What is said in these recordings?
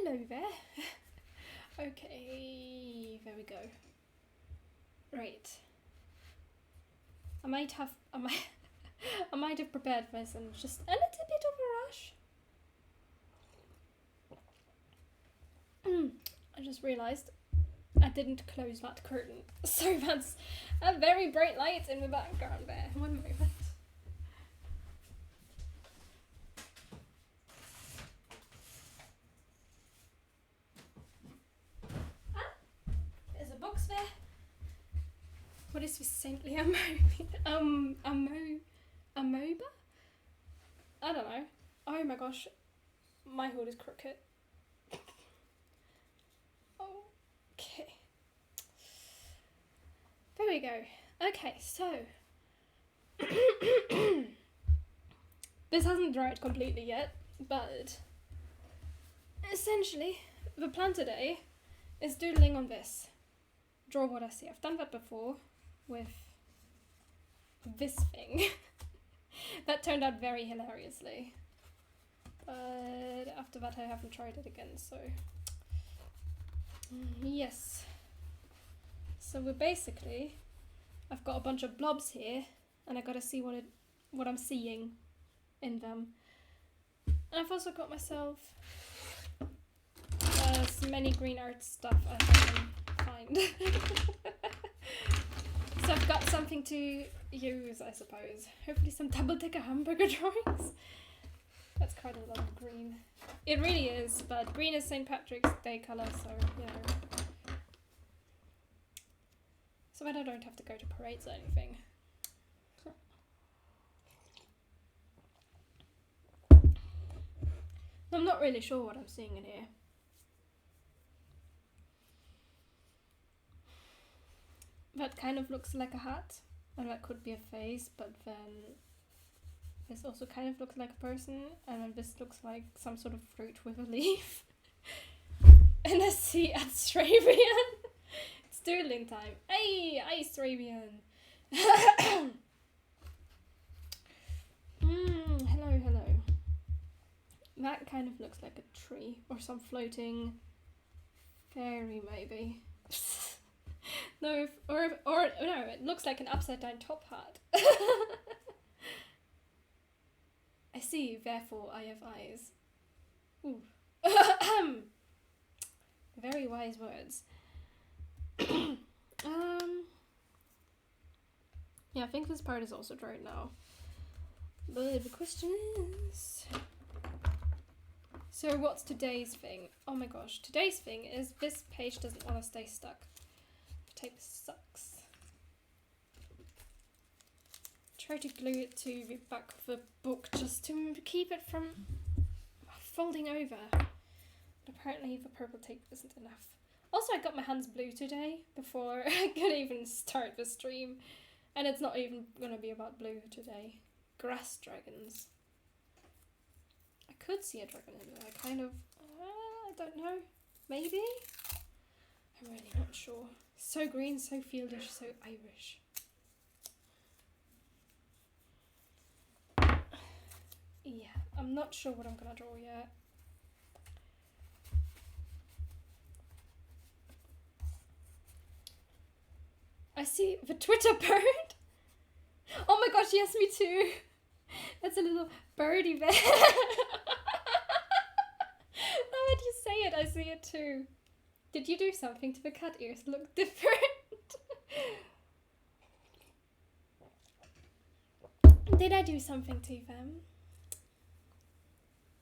Hello there. Okay, there we go. Right. I might have prepared this in just a little bit of a rush. I just realised I didn't close that curtain, so that's a very bright light in the background there. One moment. There's a box there. What is this saintly amoeba? I don't know. Oh my gosh, my hood is crooked. Okay. There we go. Okay, so this hasn't dried completely yet, but essentially the plan today is doodling on this. Draw what I see. I've done that before with this thing. That turned out very hilariously. But after that I haven't tried it again, so yes. So we're basically, I've got a bunch of blobs here and I gotta see what I'm seeing in them. And I've also got myself some many green art stuff I can find. So I've got something to use, I suppose. Hopefully some double-decker hamburger drawings. That's quite a lot of green. It really is, but green is St. Patrick's Day colour, so, you know. So that I don't have to go to parades or anything. I'm not really sure what I'm seeing in here. That kind of looks like a hat, and that could be a face, but then this also kind of looks like a person, and then this looks like some sort of fruit with a leaf. And I see Stravian. It's doodling time. Hey, Stravian. Hello. That kind of looks like a tree or some floating fairy, maybe. No, or no, it looks like an upside down top hat. I see, therefore I have eyes. Ooh. Very wise words. Yeah, I think this part is also dried now. But the question is, so what's today's thing? Oh my gosh, today's thing is this page doesn't want to stay stuck. The tape sucks. Try to glue it to the back of the book just to keep it from folding over. But apparently the purple tape isn't enough. Also, I got my hands blue today before I could even start the stream. And it's not even gonna be about blue today. Grass dragons. I could see a dragon in there. I kind of, I don't know. Maybe? I'm really not sure. So green, so fieldish, so Irish. Yeah, I'm not sure what I'm gonna draw yet. I see the Twitter bird. Oh my gosh, yes, me too. That's a little birdie there. Now that you say it, I see it too. Did you do something to the cat ears look different? Did I do something to them?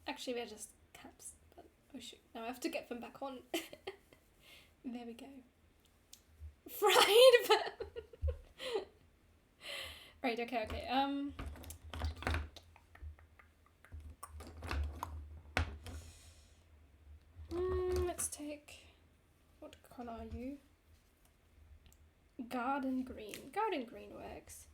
Actually, they're just caps. But oh shoot, now I have to get them back on. There we go. Fried them. Right, okay. Let's take, what color are you? Garden green. Garden green works.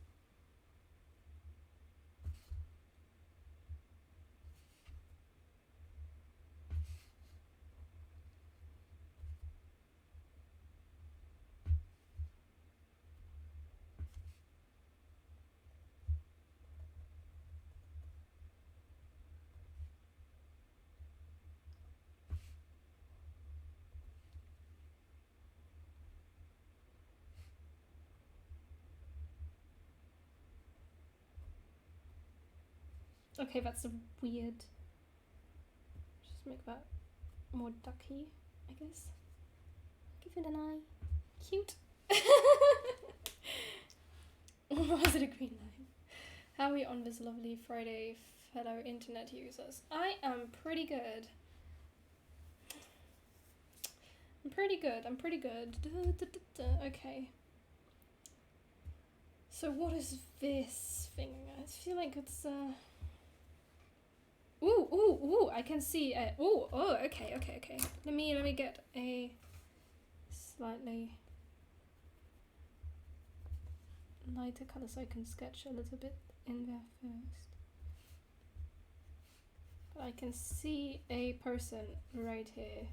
Okay, that's a weird. Just make that more ducky, I guess. Give it an eye. Cute. Why is it a green line? How are we on this lovely Friday, fellow internet users? I am pretty good. I'm pretty good. Okay. So what is this thing? I feel like it's Ooh, I can see okay. Let me get a slightly lighter color so I can sketch a little bit in there first. But I can see a person right here.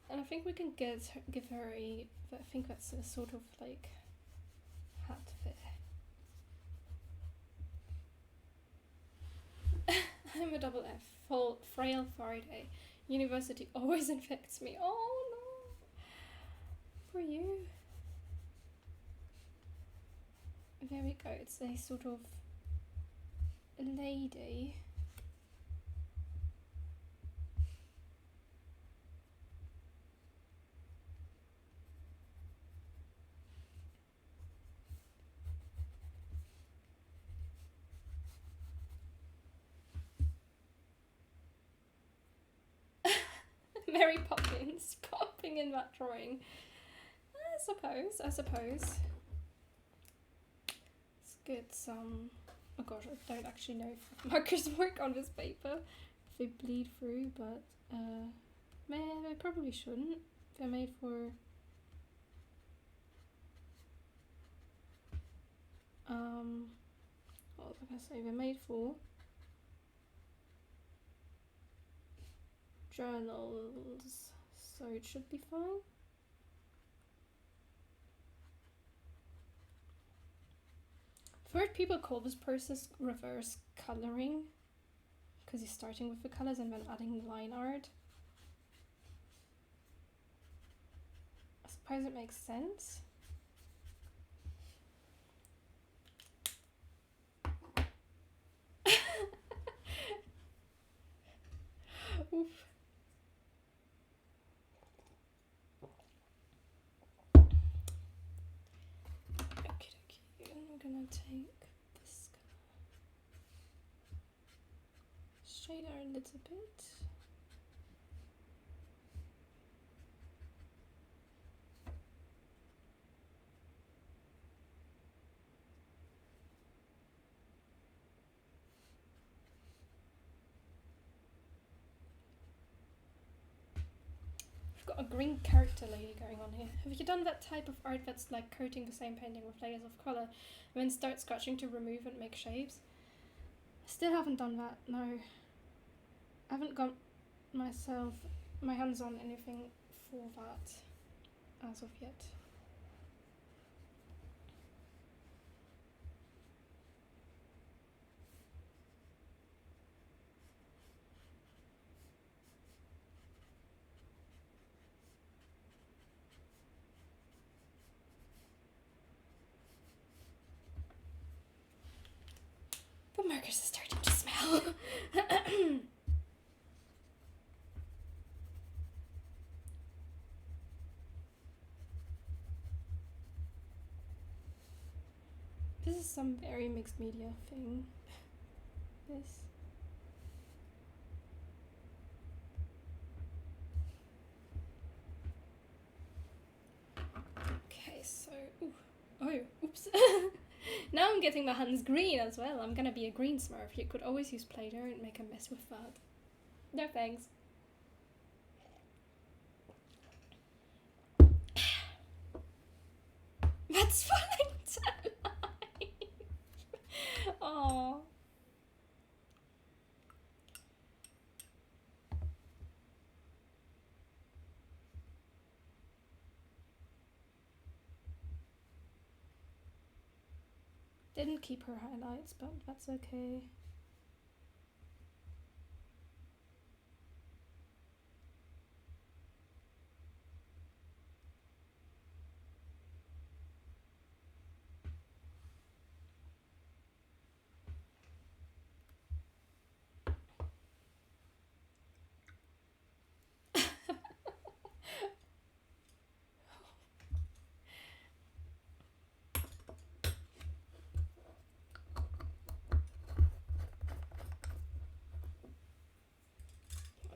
And I think we can give her I think that's a sort of like hat there. I'm a double F. Frail Friday. University always infects me. Oh no. For you. There we go. It's a sort of lady. Mary Poppins popping in that drawing. I suppose. Let's get some. Oh gosh, I don't actually know if markers work on this paper. If they bleed through, but they probably shouldn't. They're made for what was I gonna say? They're made for journals, so it should be fine. I've heard people call this process reverse coloring because you're starting with the colors and then adding the line art. I suppose it makes sense. Oof. Okay, I'm gonna take this color, shader a little bit. Got a green character lady going on here. Have you done that type of art that's like coating the same painting with layers of colour and then start scratching to remove and make shapes? I still haven't done that, no. I haven't got my hands on anything for that as of yet. The markers are starting to smell. This is some very mixed media thing. This. Okay, so oops. Now I'm getting my hands green as well. I'm gonna be a green smurf. You could always use Play-Doh and make a mess with that. No thanks. That's falling to life. Aww. Didn't keep her highlights, but that's okay.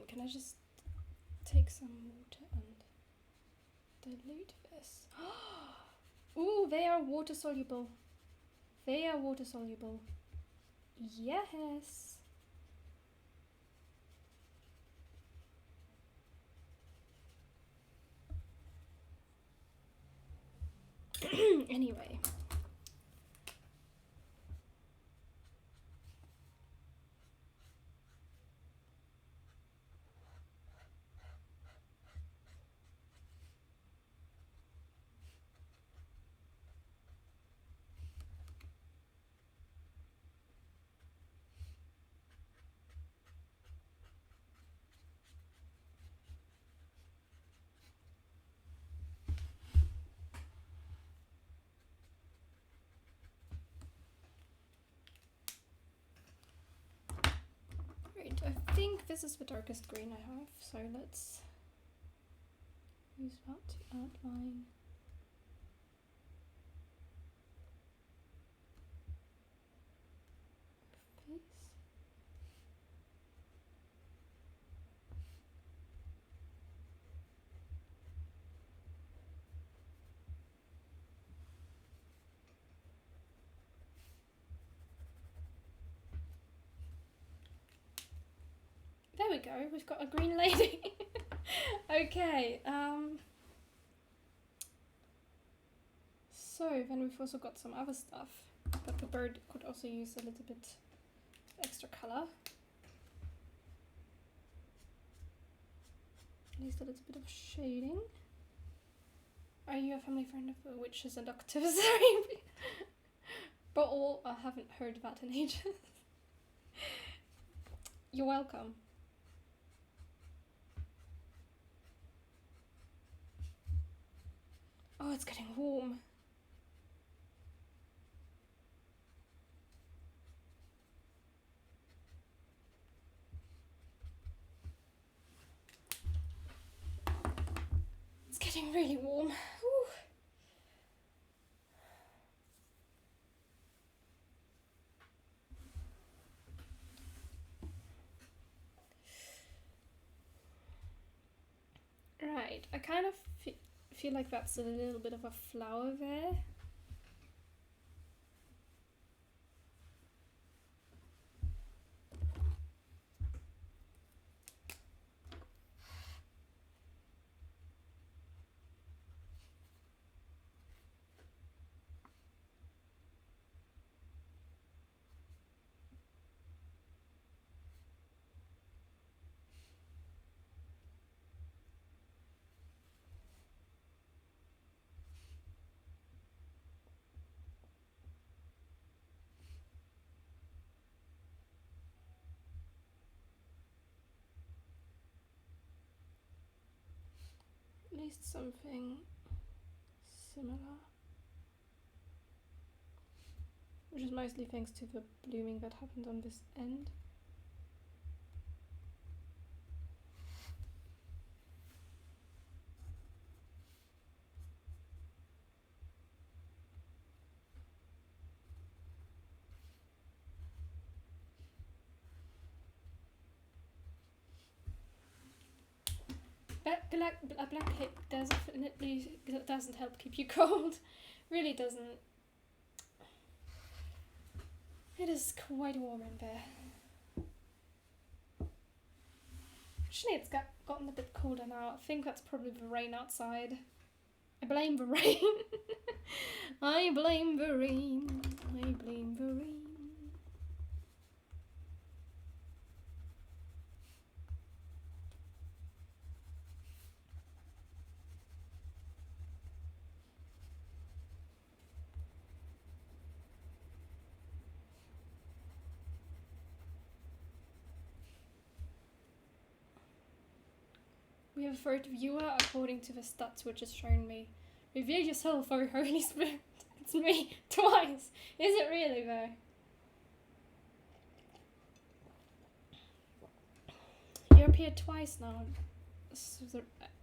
Can I just take some water and dilute this? Ooh, they are water soluble. They are water soluble. Yes. Anyway. Right, I think this is the darkest green I have, so let's use that to outline. Face. There we go, we've got a green lady. Okay, so then we've also got some other stuff, but the bird could also use a little bit extra colour. At least a little bit of shading. Are you a family friend of witches and octaves? Sorry. But all, I haven't heard that in ages. You're welcome. Oh, it's getting warm. It's getting really warm. Whew. Right, I kind of feel like that's a little bit of a flower there. At least something similar. Which is mostly thanks to the blooming that happened on this end. A black cape definitely doesn't help keep you cold. Really doesn't. It is quite warm in there. Actually, it's gotten a bit colder now. I think that's probably the rain outside. I blame the rain. I blame the rain. I blame the rain. We have a third viewer according to the stats which is shown me. Reveal yourself, O Holy Spirit. It's me. Twice. Is it really though? You appeared twice now,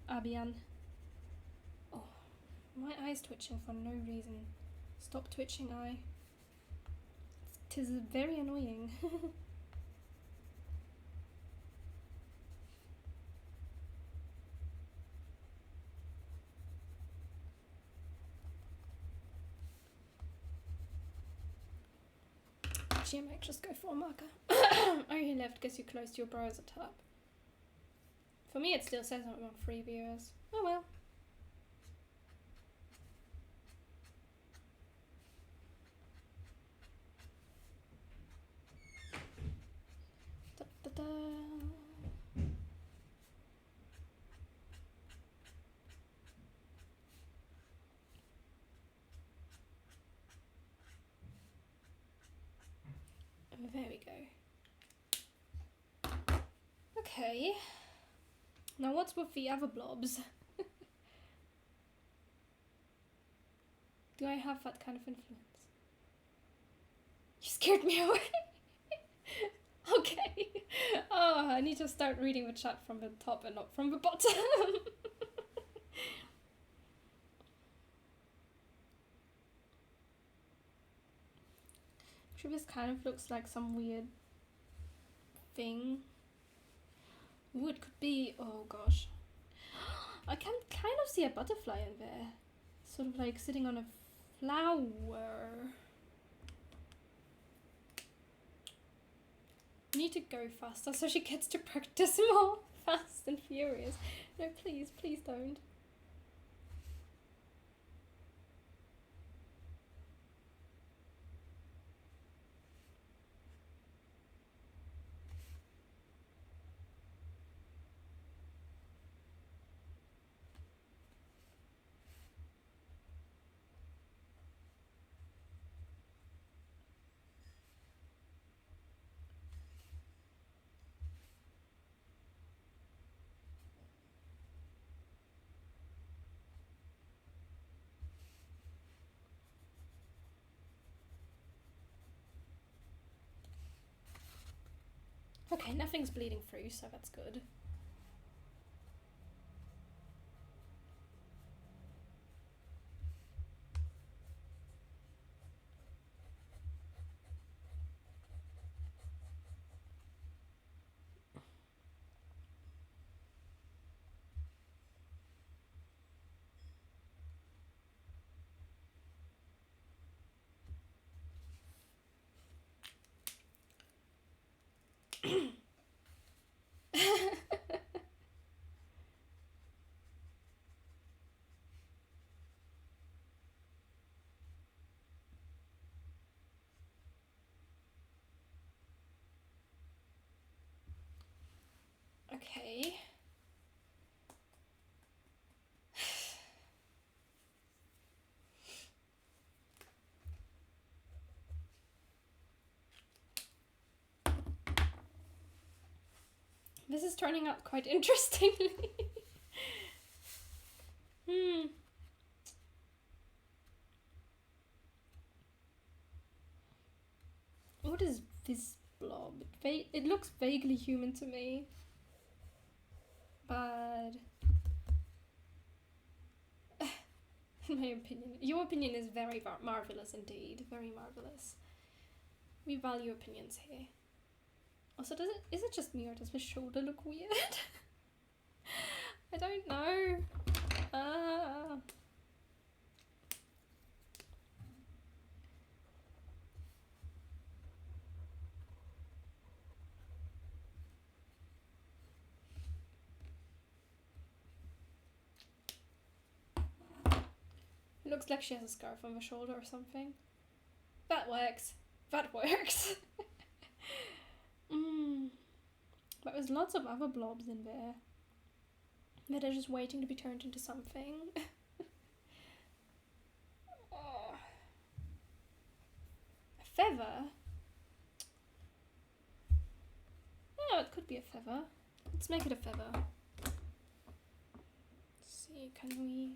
Abian. Oh, my eye's twitching for no reason. Stop twitching, eye. 'Tis very annoying. Actually, I might just go for a marker. Oh, you left. Guess you closed your browser tab. For me, it still says I'm on 3 viewers. Oh well. Da, da, da. There we go. Okay. Now what's with the other blobs? Do I have that kind of influence? You scared me away. Okay. Oh, I need to start reading the chat from the top and not from the bottom. Actually, this kind of looks like some weird thing. Ooh, it could be, oh gosh. I can kind of see a butterfly in there. Sort of like sitting on a flower. I need to go faster so she gets to practice more. Fast and furious. No, please, please don't. Okay, nothing's bleeding through, so that's good. Okay. This is turning out quite interestingly. What is this blob? It looks vaguely human to me. But in my opinion, your opinion is very marvelous indeed. Very marvelous. We value opinions here. Also, is it just me or does the shoulder look weird? I don't know. It looks like she has a scarf on the shoulder or something. That works. That works. But there's lots of other blobs in there that are just waiting to be turned into something. Oh. A feather? Oh, it could be a feather. Let's make it a feather. Okay, can we...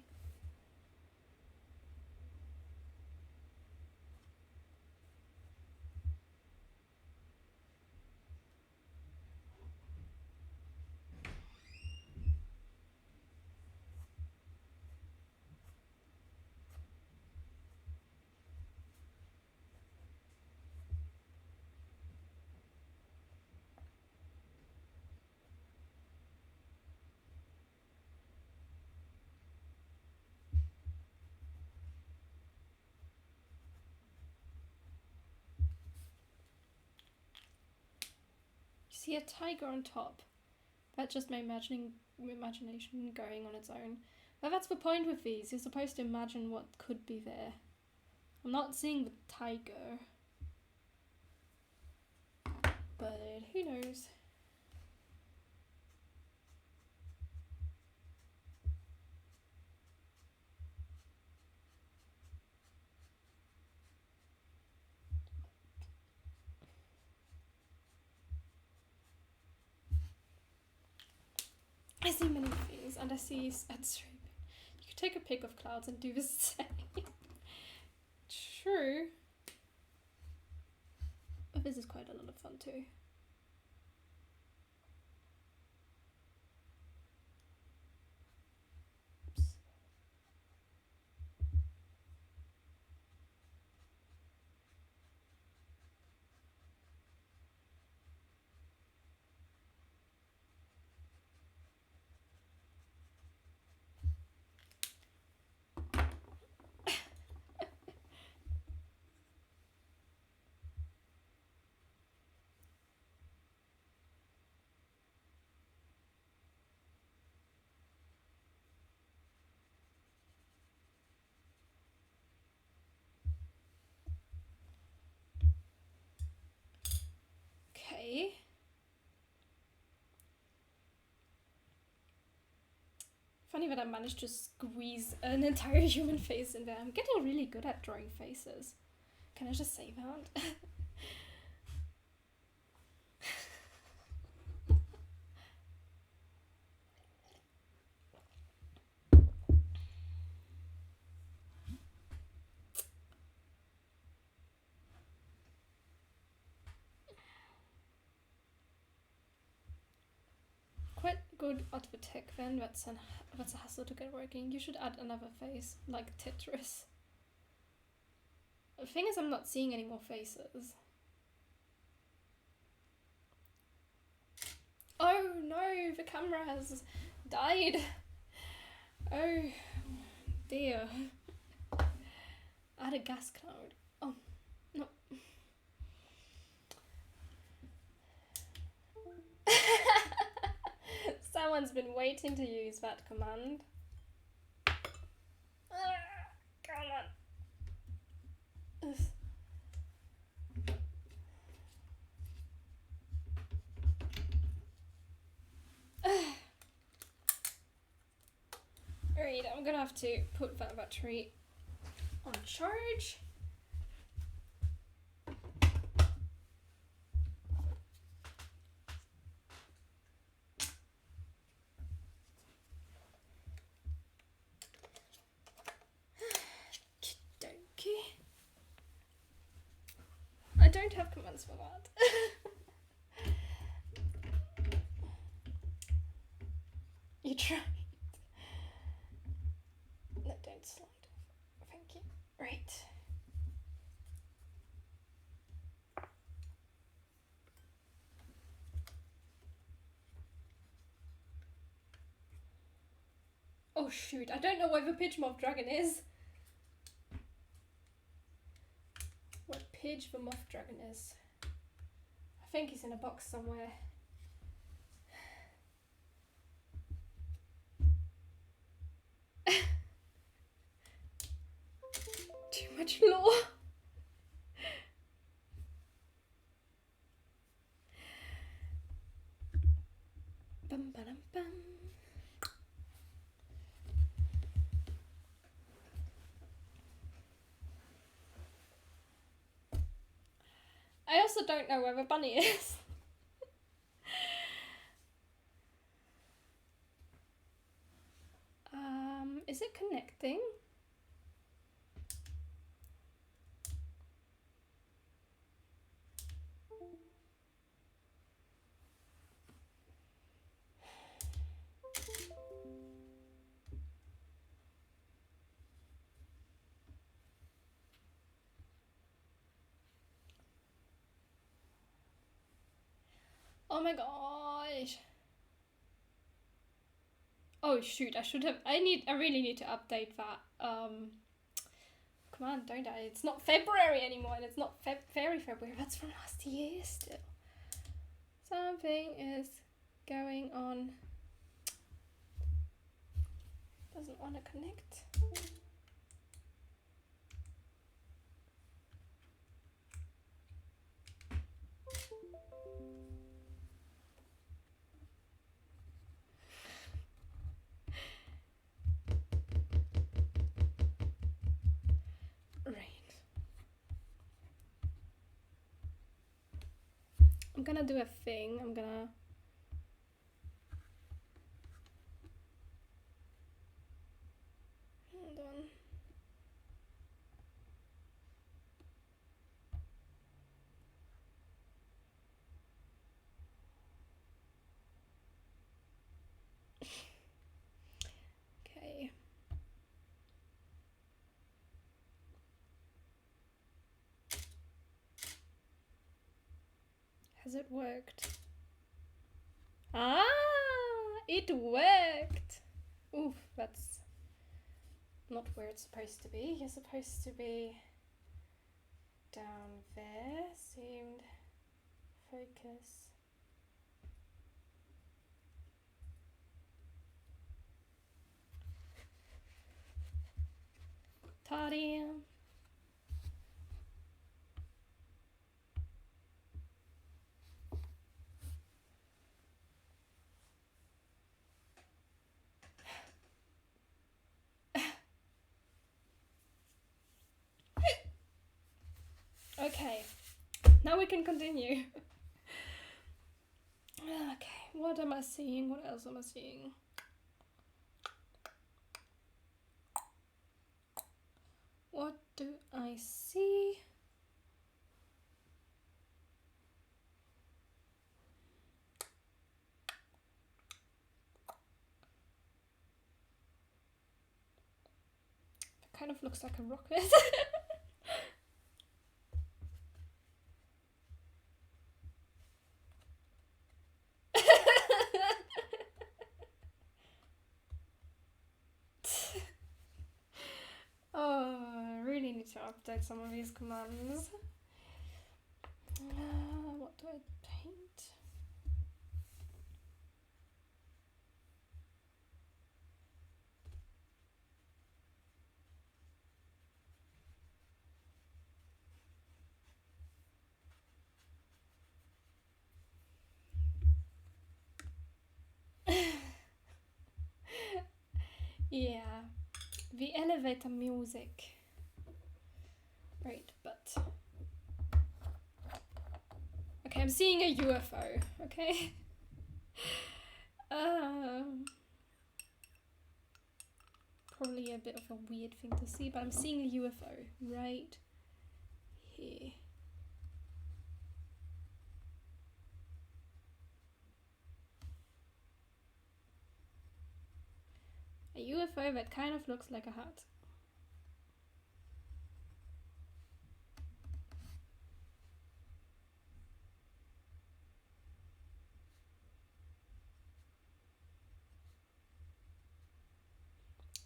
See a tiger on top. That's just my imagination going on its own. But that's the point with these. You're supposed to imagine what could be there. I'm not seeing the tiger. But who knows? I see many things, and I see ads. You could take a pic of clouds and do the same. True. But this is quite a lot of fun too. Oops. Okay. Funny that I managed to squeeze an entire human face in there. I'm getting really good at drawing faces. Can I just say that? Quite good at the tech then. That's a hassle to get working. You should add another face, like Tetris. The thing is, I'm not seeing any more faces. Oh no, the camera has died. Oh dear. Add a gas cloud. Oh, no. Someone's been waiting to use that command. Come on. Alright, I'm gonna have to put that battery on charge. I don't have commands for that. You tried. No, don't slide off. Thank you. Right. Oh shoot, I don't know where the Pidgemoth dragon is. What Pidge the Moth Dragon is. I think he's in a box somewhere. Too much lore. Bum ba dum bum. I also don't know where the bunny is. Is it connecting? Oh my gosh. Oh shoot, I really need to update that. Come on, don't I? It's not February anymore, and it's not February. That's from last year still. Something is going on. Doesn't want to connect. I'm gonna do a thing. Hold on. Okay. Has it worked? Ah, it worked. Oof, that's not where it's supposed to be. You're supposed to be down there. Seemed focus. Tardy. Okay, now we can continue. Okay, what am I seeing? What else am I seeing? What do I see? It kind of looks like a rocket. Oh, I really need to update some of these commands. What do I paint? Yeah, the elevator music. Right, but okay, I'm seeing a UFO. Okay. Probably a bit of a weird thing to see, but I'm seeing a UFO right here. A UFO that kind of looks like a hat.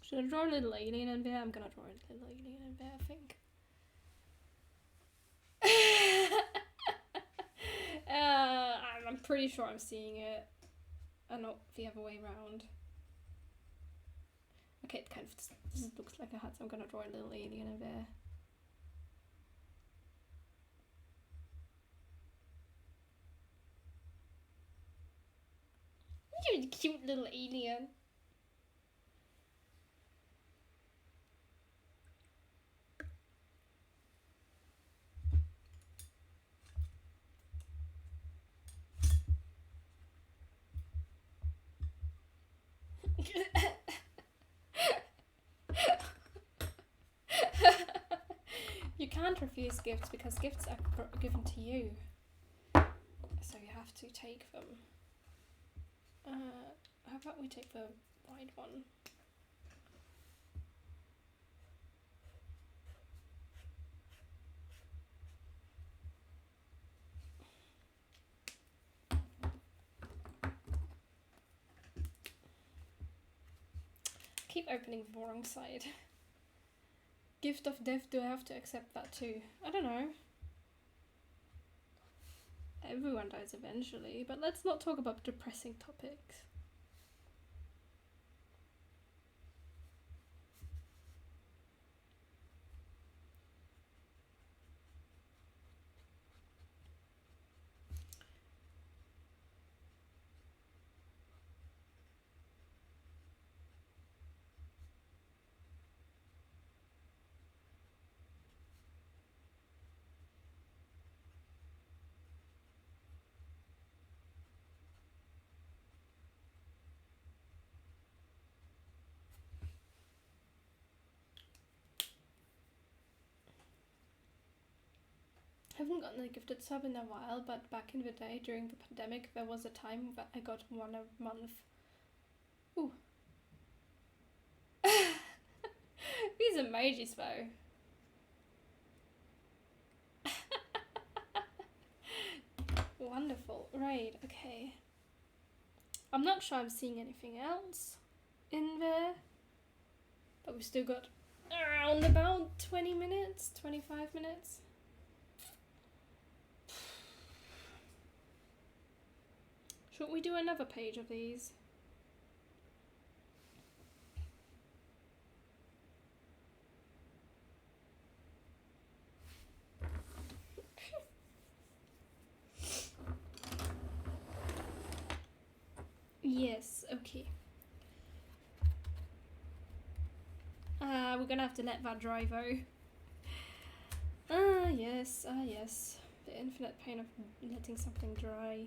Should I draw a little alien in there? I'm gonna draw a little alien in there, I think. I'm pretty sure I'm seeing it, and not the other way around. Okay, it kind of this looks like a hat, so I'm gonna draw a little alien in there. You're a cute little alien. can't refuse gifts because gifts are given to you. So you have to take them. How about we take the white one? Keep opening the wrong side. Gift of death, do I have to accept that too? I don't know. Everyone dies eventually, but let's not talk about depressing topics. Haven't gotten a gifted sub in a while, but back in the day during the pandemic there was a time that I got one a month. Ooh. These emojis though. Wonderful. Right, okay. I'm not sure I'm seeing anything else in there, but we've still got around about 20 minutes, 25 minutes. Should we do another page of these? Yes, okay. We're gonna have to let that dry though. Yes, yes. The infinite pain of letting something dry.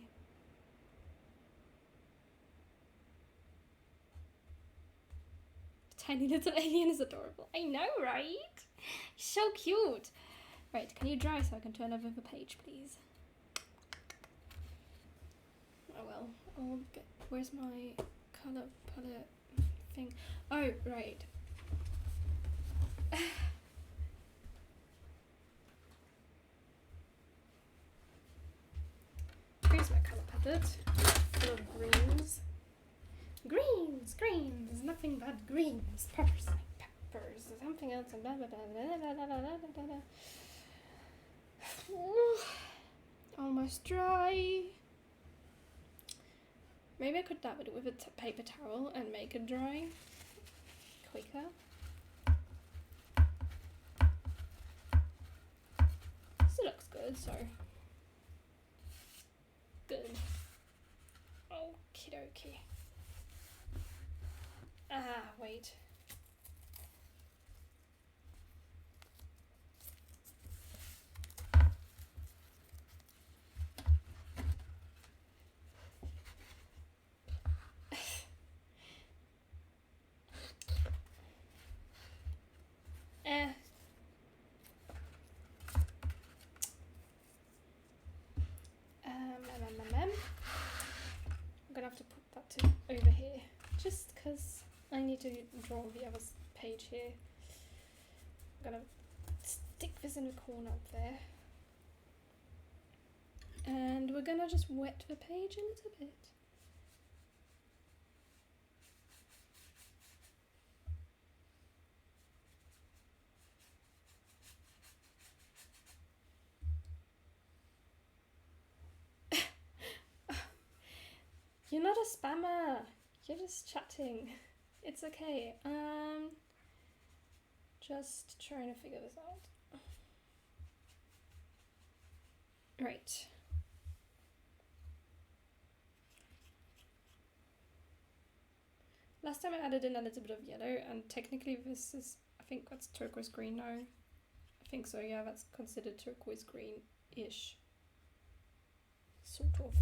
The tiny little alien is adorable. I know, right? So cute. Right, can you dry so I can turn over the page, please? Oh well, I'll get... Where's my colour palette thing? Oh, right. Here's my colour palette. Full of greens. Greens, greens, there's nothing but greens. Peppers, peppers, something else. Blah, blah, blah, blah, blah, blah, blah, blah, blah. Almost dry. Maybe I could dab it with a paper towel and make it dry quicker. This looks good, so good. Okie dokie. Wait. I'm gonna have to put that over here, just because I need to draw the other page here. I'm gonna stick this in the corner up there. And we're gonna just wet the page a little bit. You're not a spammer. You're just chatting. It's okay. Just trying to figure this out. Right. Last time I added in a little bit of yellow, and technically this is, I think that's turquoise green now. I think so, yeah, that's considered turquoise green-ish. Sort of.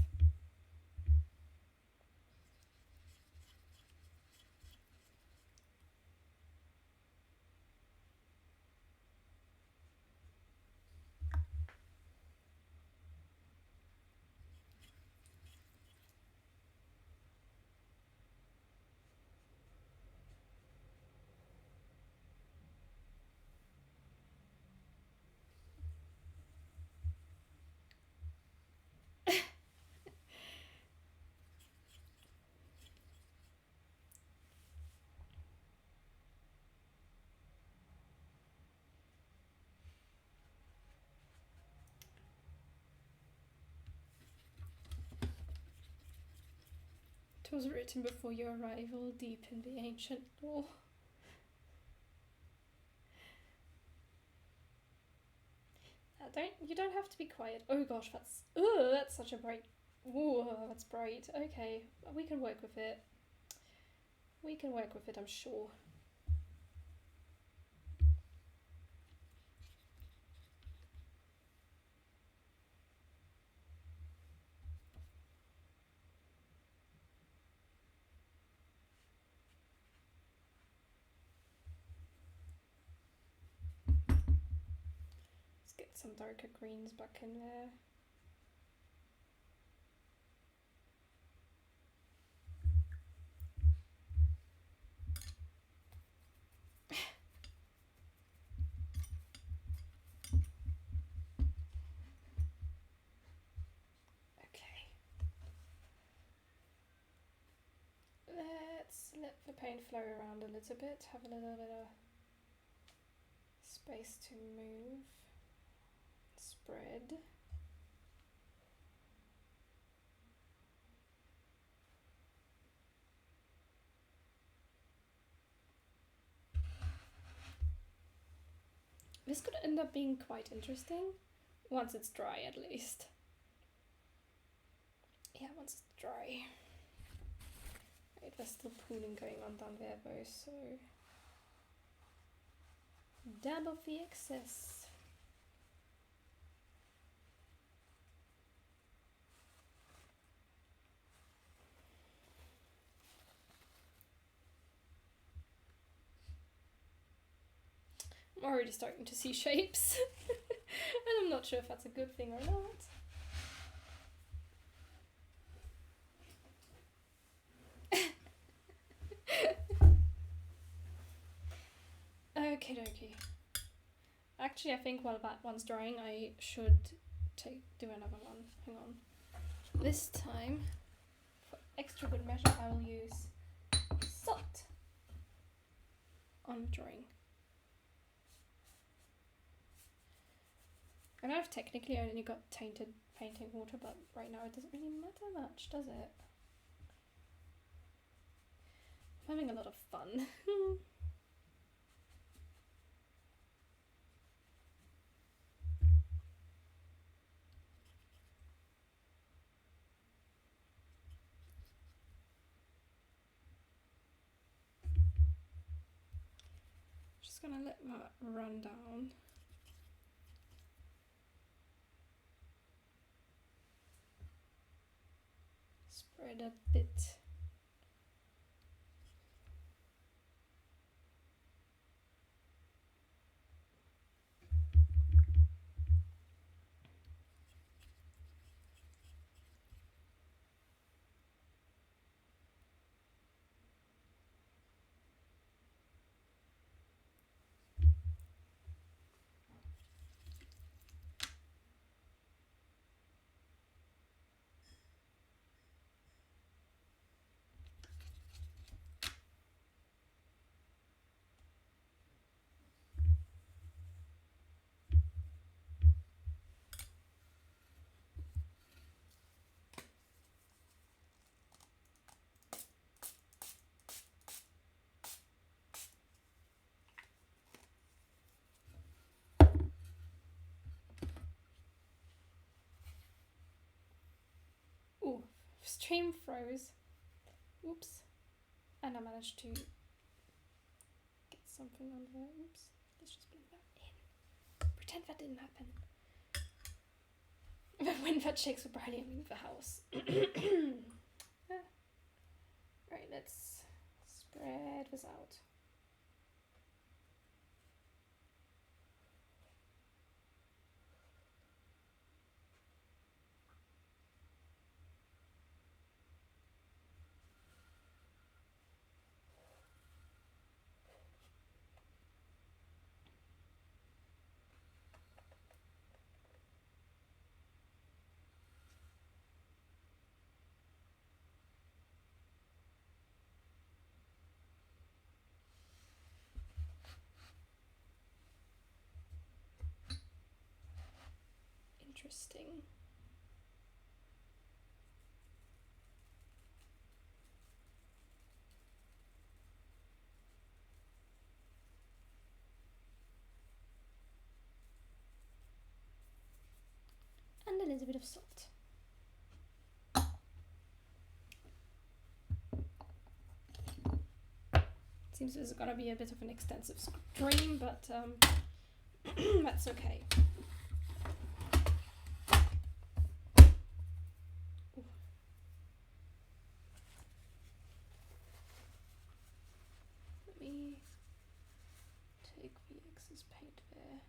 was written before your arrival, deep in the ancient lore. You don't have to be quiet. Oh gosh, that's such a bright. Ooh, that's bright. Okay, we can work with it. We can work with it, I'm sure. Let's get some darker greens back in there. Let's let the paint flow around a little bit, have a little bit of space to move, spread. This could end up being quite interesting, once it's dry at least. Yeah, once it's dry. Right, there's still pooling going on down there though, so dab off the excess. I'm already starting to see shapes, and I'm not sure if that's a good thing or not. Okie dokie. Actually, I think while that one's drying, I should do another one. Hang on. This time, for extra good measure, I will use salt on drawing. I know I've technically only got tainted painting water, but right now it doesn't really matter much, does it? I'm having a lot of fun. Just gonna let that run down. Spread a bit. Ooh, stream froze. Oops. And I managed to get something on there. Oops. Let's just bring that in. Pretend that didn't happen. When that shakes, we're barely leaving the house. Right, let's spread this out. Interesting. little bit of salt. Seems this is gonna be a bit of an extensive stream, but that's okay. Let me take the excess paint there.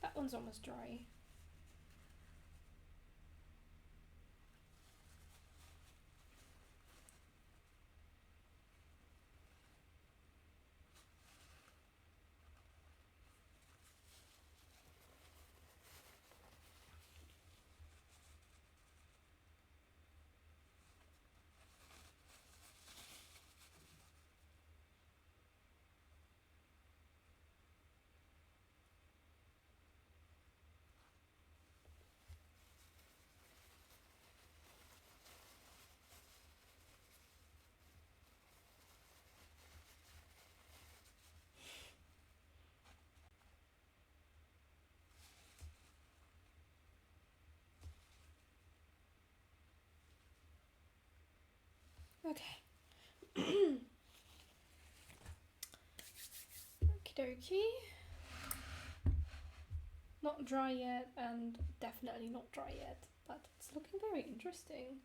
That one's almost dry. Okay. Okie dokie. Not dry yet, and definitely not dry yet, but it's looking very interesting.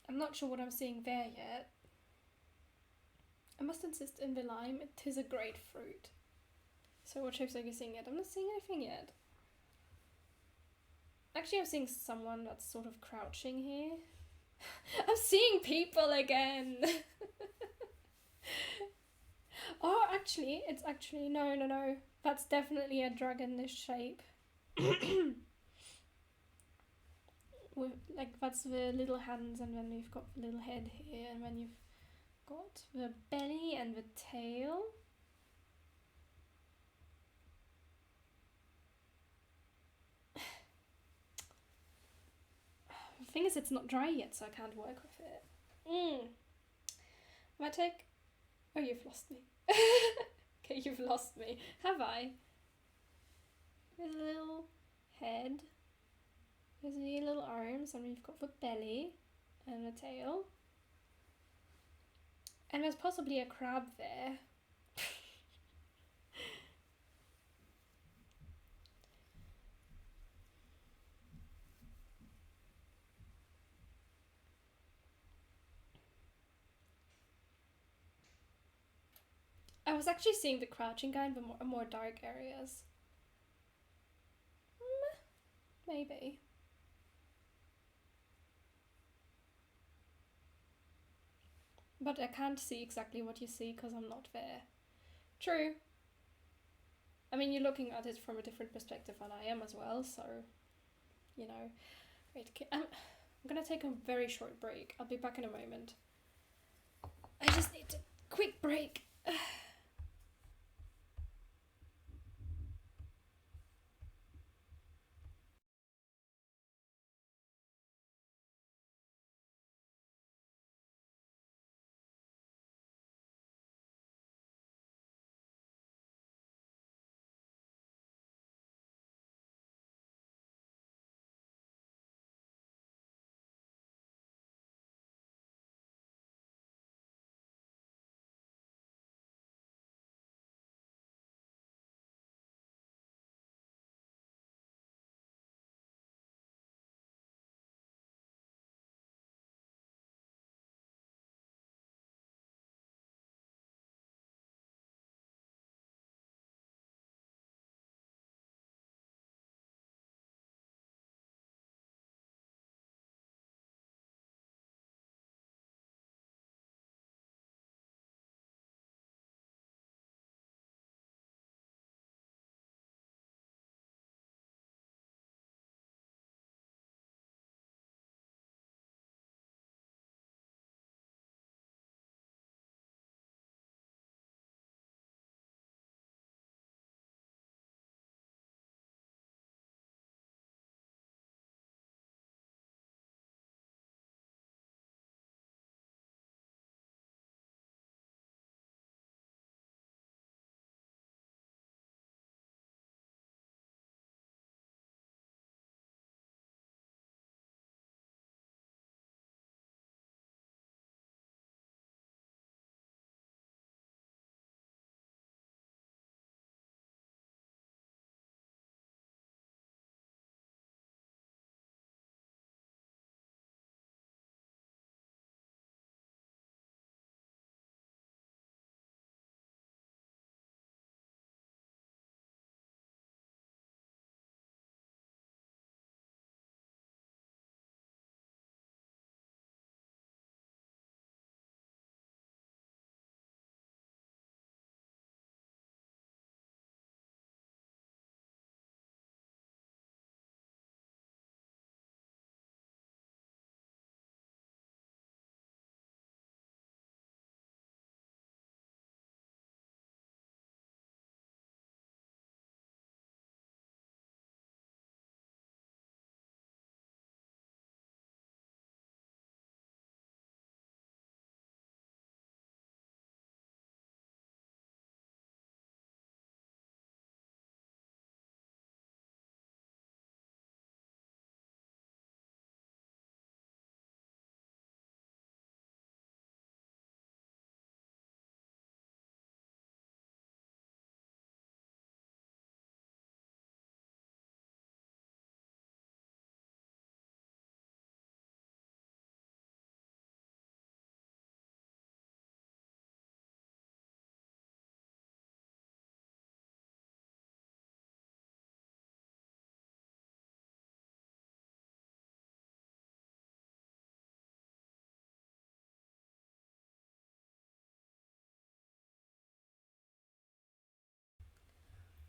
I'm not sure what I'm seeing there yet. I must insist in the lime, it is a grapefruit. So what shapes are you seeing yet? I'm not seeing anything yet. Actually, I'm seeing someone that's sort of crouching here. I'm seeing people again! Oh, actually, it's actually, no. That's definitely a dragonish shape. With, like, that's the little hands, and then we've got the little head here, and then you've got the belly and the tail. The thing is, it's not dry yet, so I can't work with it. Might take... Oh, you've lost me. Okay, you've lost me. Have I? There's a little head. There's the little arms, and we've got the belly and the tail. And there's possibly a crab there. I was actually seeing the crouching guy in the more dark areas. Maybe. But I can't see exactly what you see because I'm not there. True. I mean, you're looking at it from a different perspective than I am as well, so, you know. Wait, I'm gonna take a very short break. I'll be back in a moment. I just need a quick break.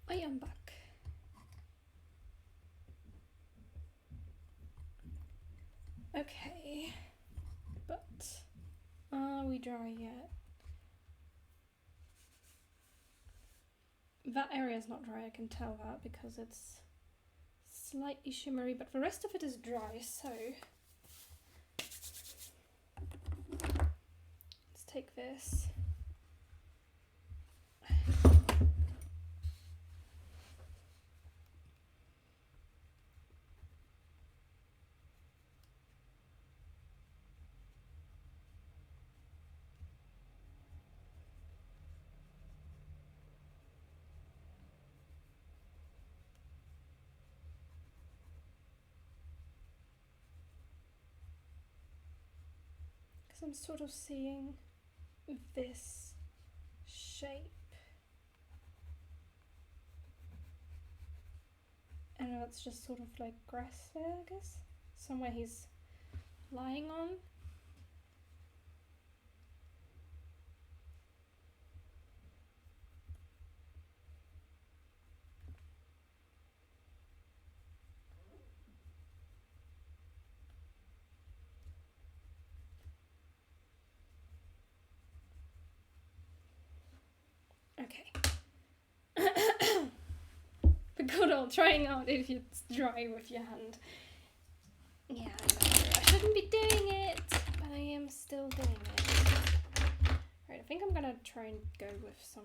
I am back. Okay, but are we dry yet? That area is not dry, I can tell that because it's slightly shimmery, but the rest of it is dry, so let's take this. Because I'm sort of seeing this shape. And that's just sort of like grass there, I guess. Somewhere he's lying on. Okay. The good old trying out if it's dry with your hand. Yeah, I know. I shouldn't be doing it, but I am still doing it. Right, I think I'm gonna try and go with some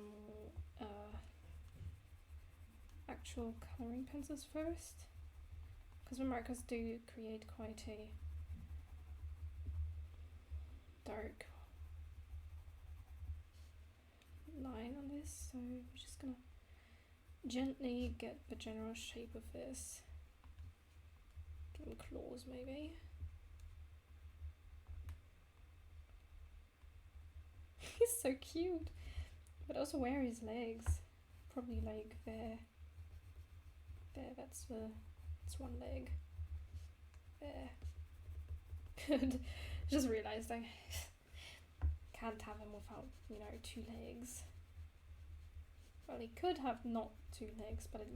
actual colouring pencils first. Because the markers do create quite a dark line on this, so we're just gonna gently get the general shape of this. Give him claws maybe. He's so cute. But also where are his legs? Probably like there. There, that's one leg. There. Good. Just realised I can't have him without, you know, 2 legs. Well, he could have not 2 legs, but it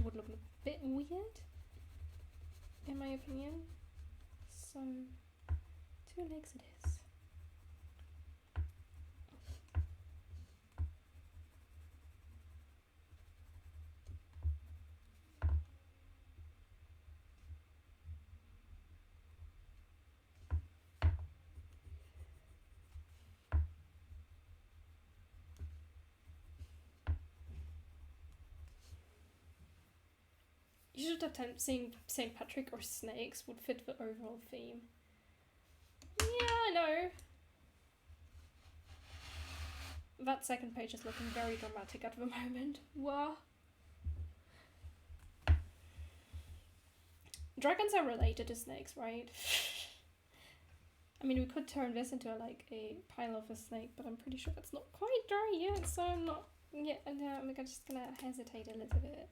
would look a bit weird, in my opinion. So 2 legs it is. You should attempt seeing St. Patrick or snakes would fit the overall theme. Yeah, I know. That second page is looking very dramatic at the moment. Wow. Dragons are related to snakes, right? I mean, we could turn this into like a pile of a snake, but I'm pretty sure that's not quite dry yet, so I'm not... Yeah, no, I'm just gonna hesitate a little bit.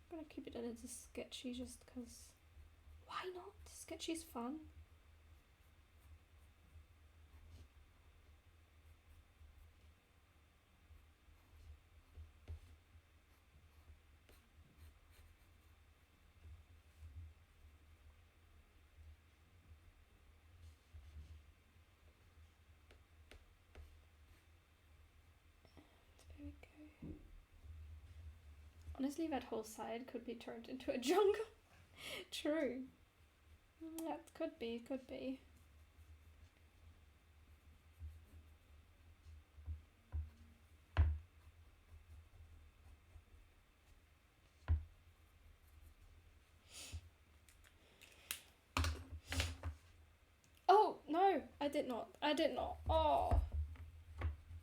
I'm gonna keep it a little sketchy just because... Why not? Sketchy's fun. There we go. Honestly, that whole side could be turned into a jungle. True. That could be, could be. Oh, no, I did not. I did not. Oh.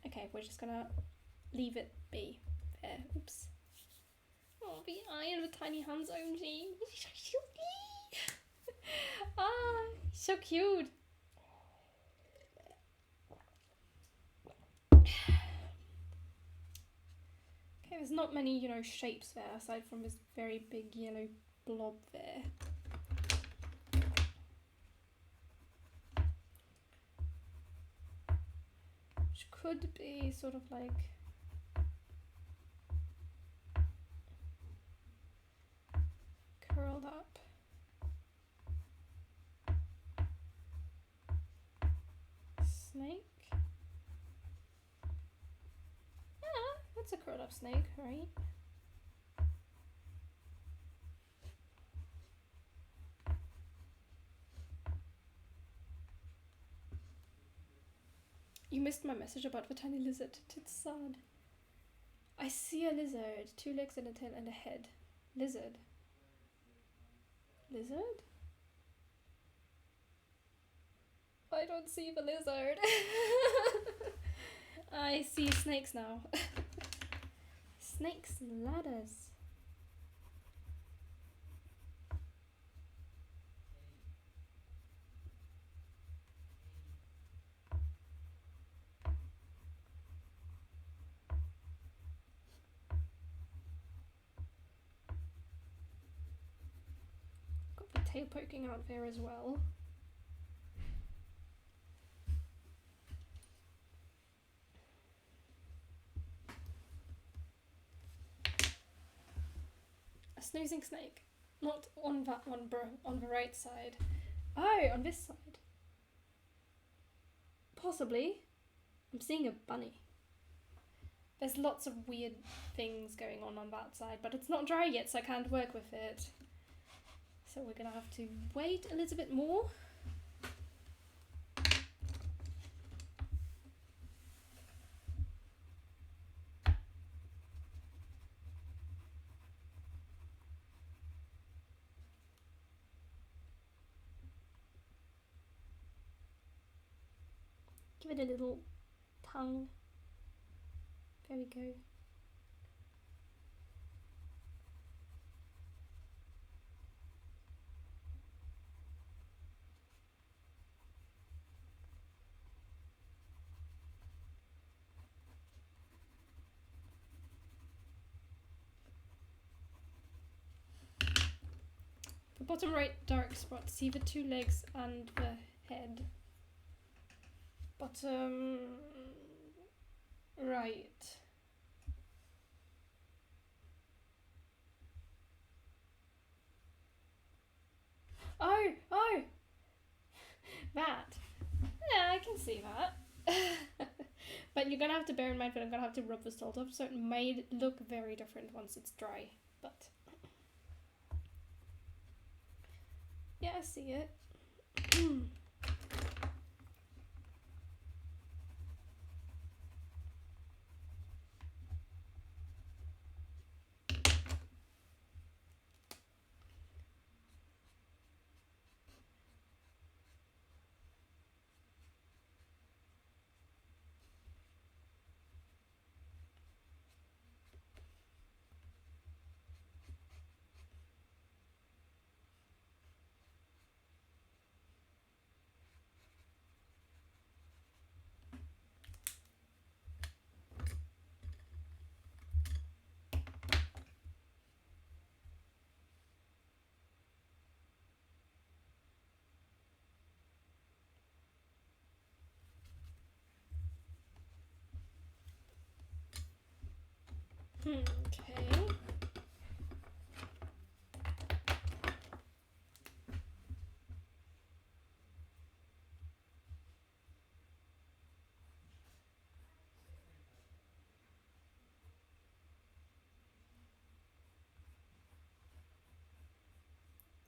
I Okay, we're just gonna leave it be. There. Oops. Oh, the eye of the tiny hands only. Ah, so cute. Okay, there's not many, you know, shapes there aside from this very big yellow blob there. Which could be sort of like curled up. Snake? Yeah, that's a curled up snake, right? You missed my message about the tiny lizard. It's sad. I see a lizard. 2 legs and a tail and a head. Lizard. Lizard? I don't see the lizard. I see snakes now. Snakes and ladders. Got the tail poking out there as well. A snoozing snake. Not on that one, bro. On the right side. Oh, on this side. Possibly. I'm seeing a bunny. There's lots of weird things going on that side, but it's not dry yet, so I can't work with it. So we're gonna have to wait a little bit more. Give it a little tongue. There we go. The bottom right dark spot, see the 2 legs and the head. Bottom right. Oh! That. Yeah, I can see that. But you're gonna have to bear in mind that I'm gonna have to rub the salt off, so it may look very different once it's dry. But yeah, I see it. Okay.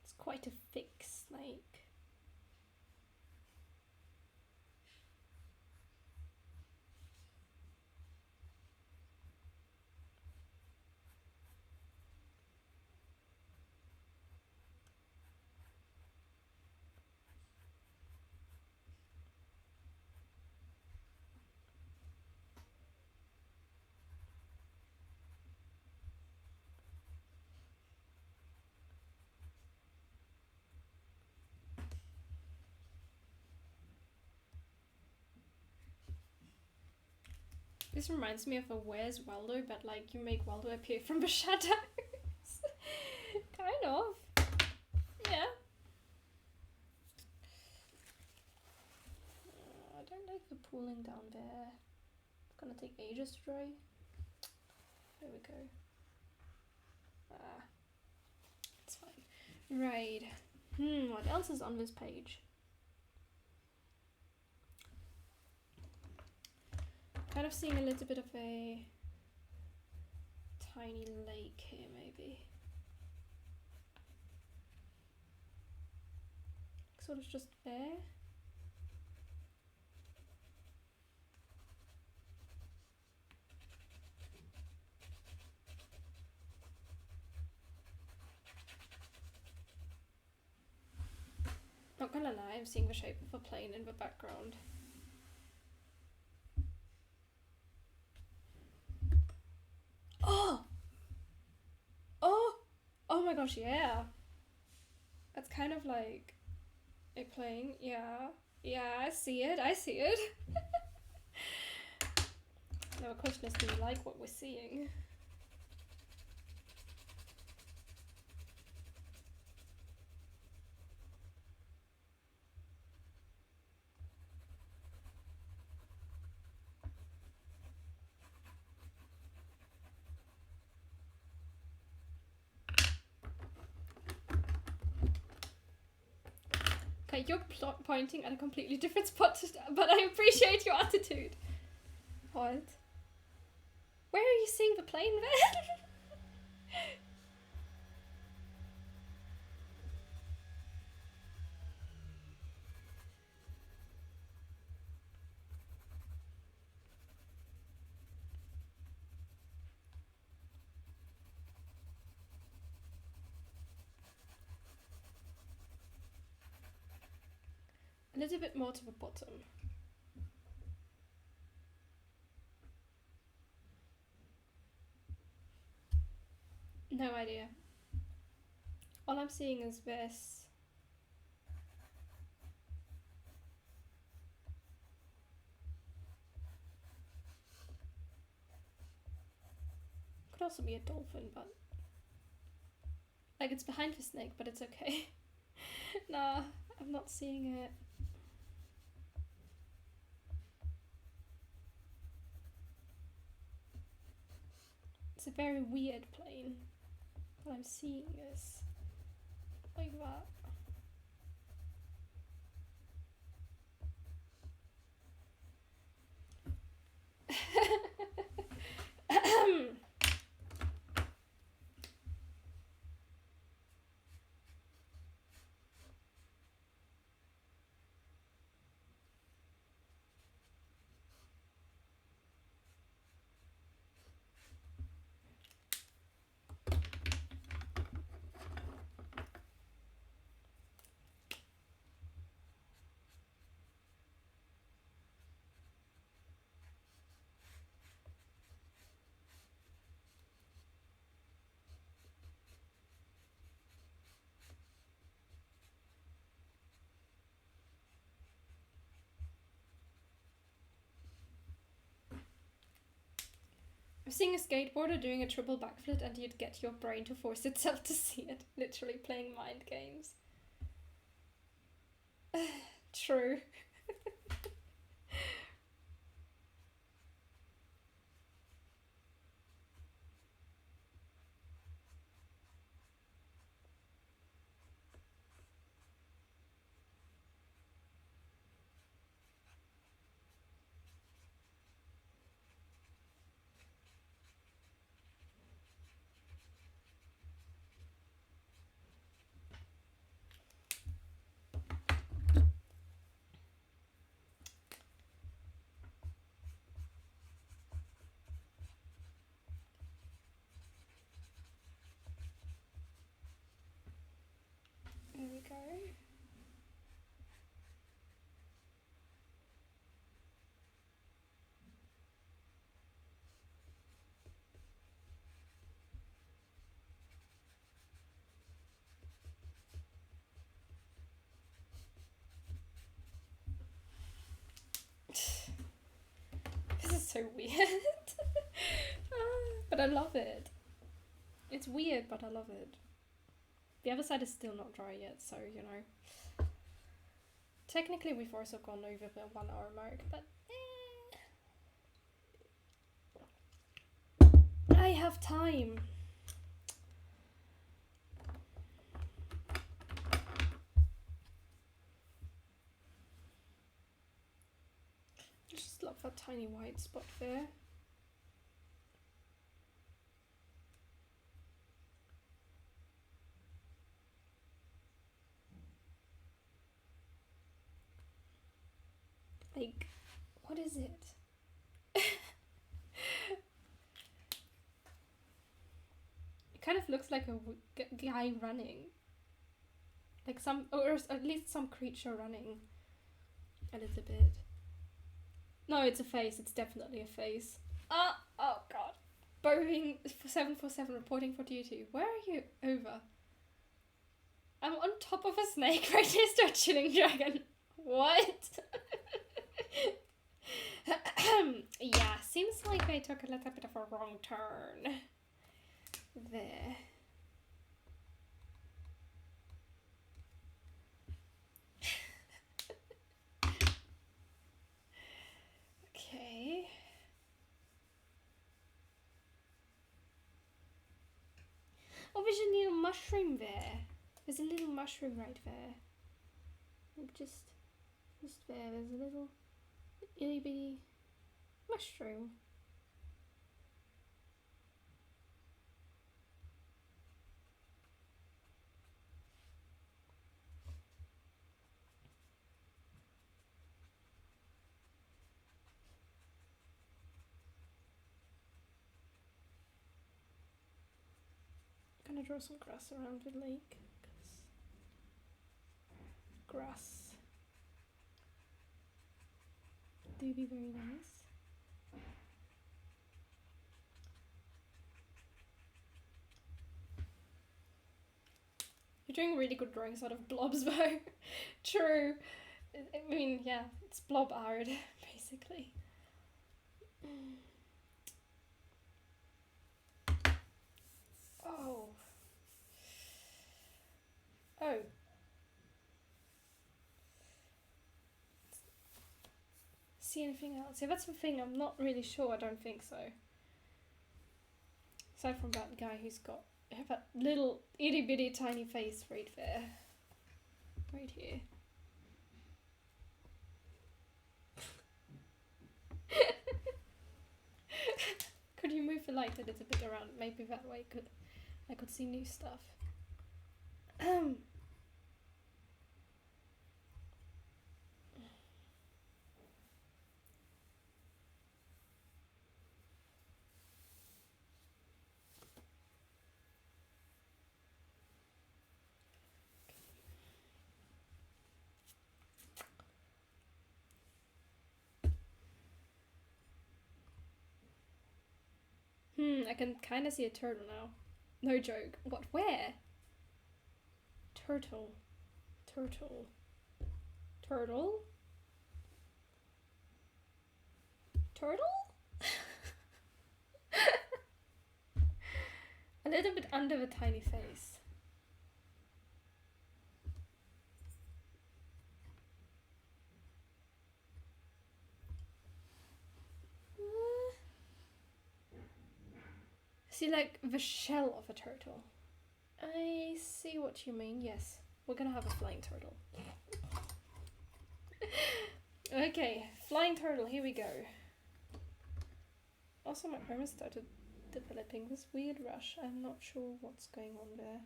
It's quite a thick snake. This reminds me of a Where's Waldo, but like you make Waldo appear from the shadows. Kind of. Yeah. I don't like the pooling down there. It's gonna take ages to dry. There we go. It's fine. Right. What else is on this page? Kind of seeing a little bit of a tiny lake here, maybe. Sort of just there. Not gonna lie, I'm seeing the shape of a plane in the background. Oh! Oh! Oh my gosh, yeah! That's kind of like a plane, yeah. Yeah, I see it, I see it. Now the question is, do you like what we're seeing? Okay, you're pointing at a completely different spot, but I appreciate your attitude. What? Where are you seeing the plane then? A little bit more to the bottom. No idea. All I'm seeing is this. Could also be a dolphin, but like it's behind the snake, but it's okay. Nah, I'm not seeing it. It's a very weird plane. What I'm seeing is like that. I'm seeing a skateboarder doing a triple backflip and you'd get your brain to force itself to see it. Literally playing mind games. True. so weird. But I love it. It's weird, but I love it. The other side is still not dry yet, so you know. Technically we've also gone over the 1 hour mark, but I have time. I just love that tiny white spot there. Like, what is it? It kind of looks like a guy running. Like or at least some creature running. A little bit. No, it's a face. It's definitely a face. Oh god. Boeing 747 reporting for duty. Where are you? Over. I'm on top of a snake right next to a chilling dragon. What? Yeah, seems like I took a little bit of a wrong turn there. Okay. Oh, there's a little mushroom there. There's a little mushroom right there. Like just there. There's a little itty bitty mushroom. I'm gonna draw some grass around the lake. Grass do be very nice. You're doing really good drawings out of blobs though. True. I mean, yeah, it's blob art, basically. Oh. Oh. See anything else? Yeah, that's the thing, I'm not really sure, I don't think so. Aside from that guy who's got that little itty bitty tiny face right there. Right here. Could you move the light a little bit around? Maybe that way I could see new stuff. I can kind of see a turtle now. No joke. What? Where? Turtle. Turtle. Turtle? Turtle? A little bit under the tiny face. See, like the shell of a turtle. I see what you mean, yes. We're gonna have a flying turtle. Okay, flying turtle, here we go. Also, my arm started developing this weird rush. I'm not sure what's going on there.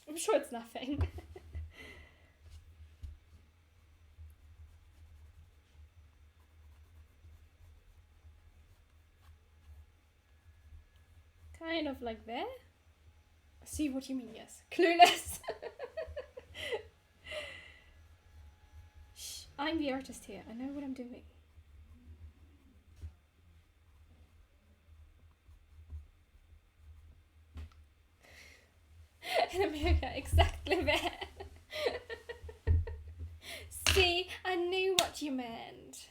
I'm sure it's nothing. Kind of like there. I see what you mean, yes. Clueless. Shh, I'm the artist here. I know what I'm doing. In America, exactly there. See, I knew what you meant.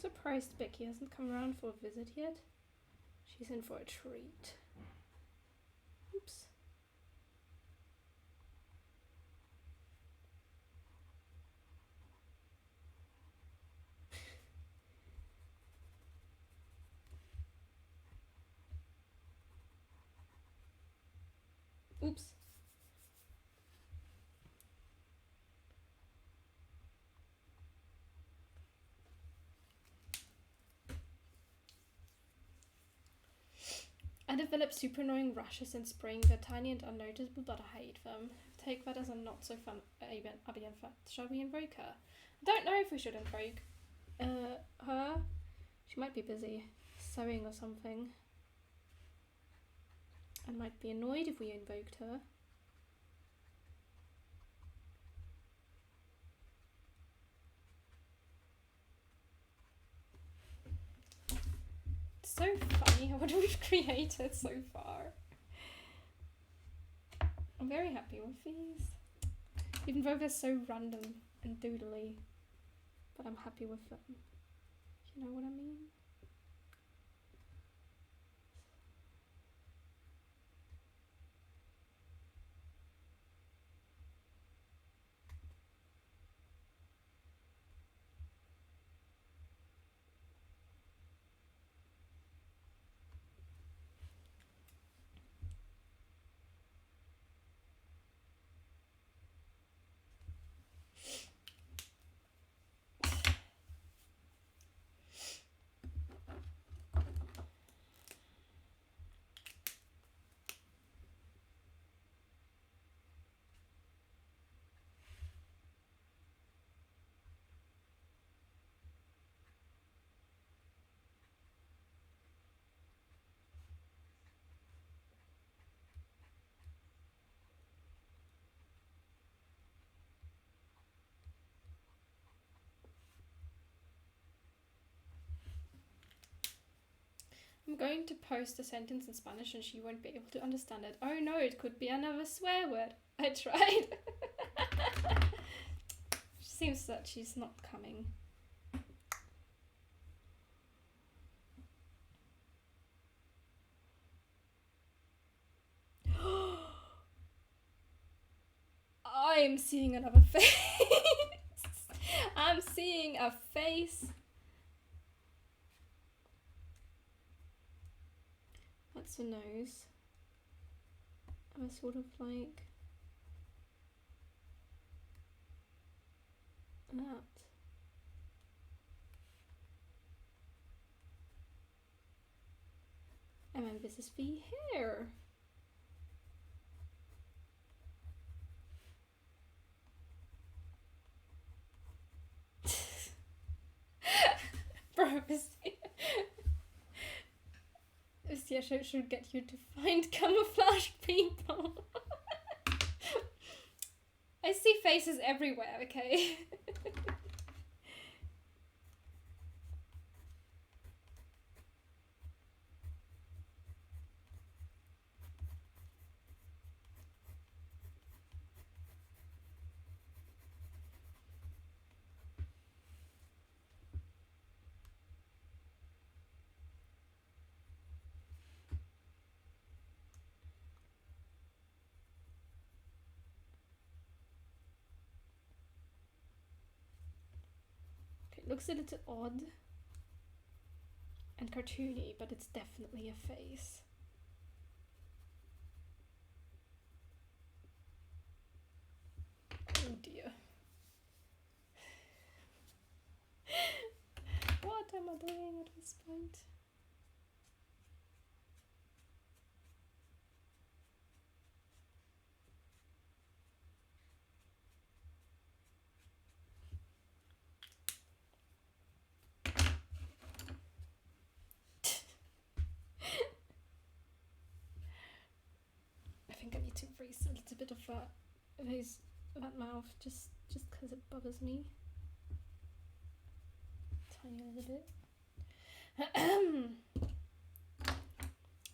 surprised Becky hasn't come around for a visit yet. She's in for a treat. Oops. Oops. I develop super annoying rashes in spring. They're tiny and unnoticeable, but I hate them. Take that as a not so fun Abby in fact. Shall we invoke her? I don't know if we should invoke her. She might be busy sewing or something. I might be annoyed if we invoked her. It's so funny what we've created so far. I'm very happy with these. Even though they're so random and doodly. But I'm happy with them. You know what I mean? I'm going to post a sentence in Spanish and she won't be able to understand it. Oh no, it could be another swear word. I tried. Seems that she's not coming. I'm seeing another face. I'm seeing a face. That's a nose. I'm sort of like that. And then this is the hair. Bro, this should get you to find camouflage people. I see faces everywhere, okay? It looks a little odd and cartoony, but it's definitely a face. Oh dear. What am I doing at this point? I think I need to raise a little bit of that mouth just because it bothers me. Tiny little bit.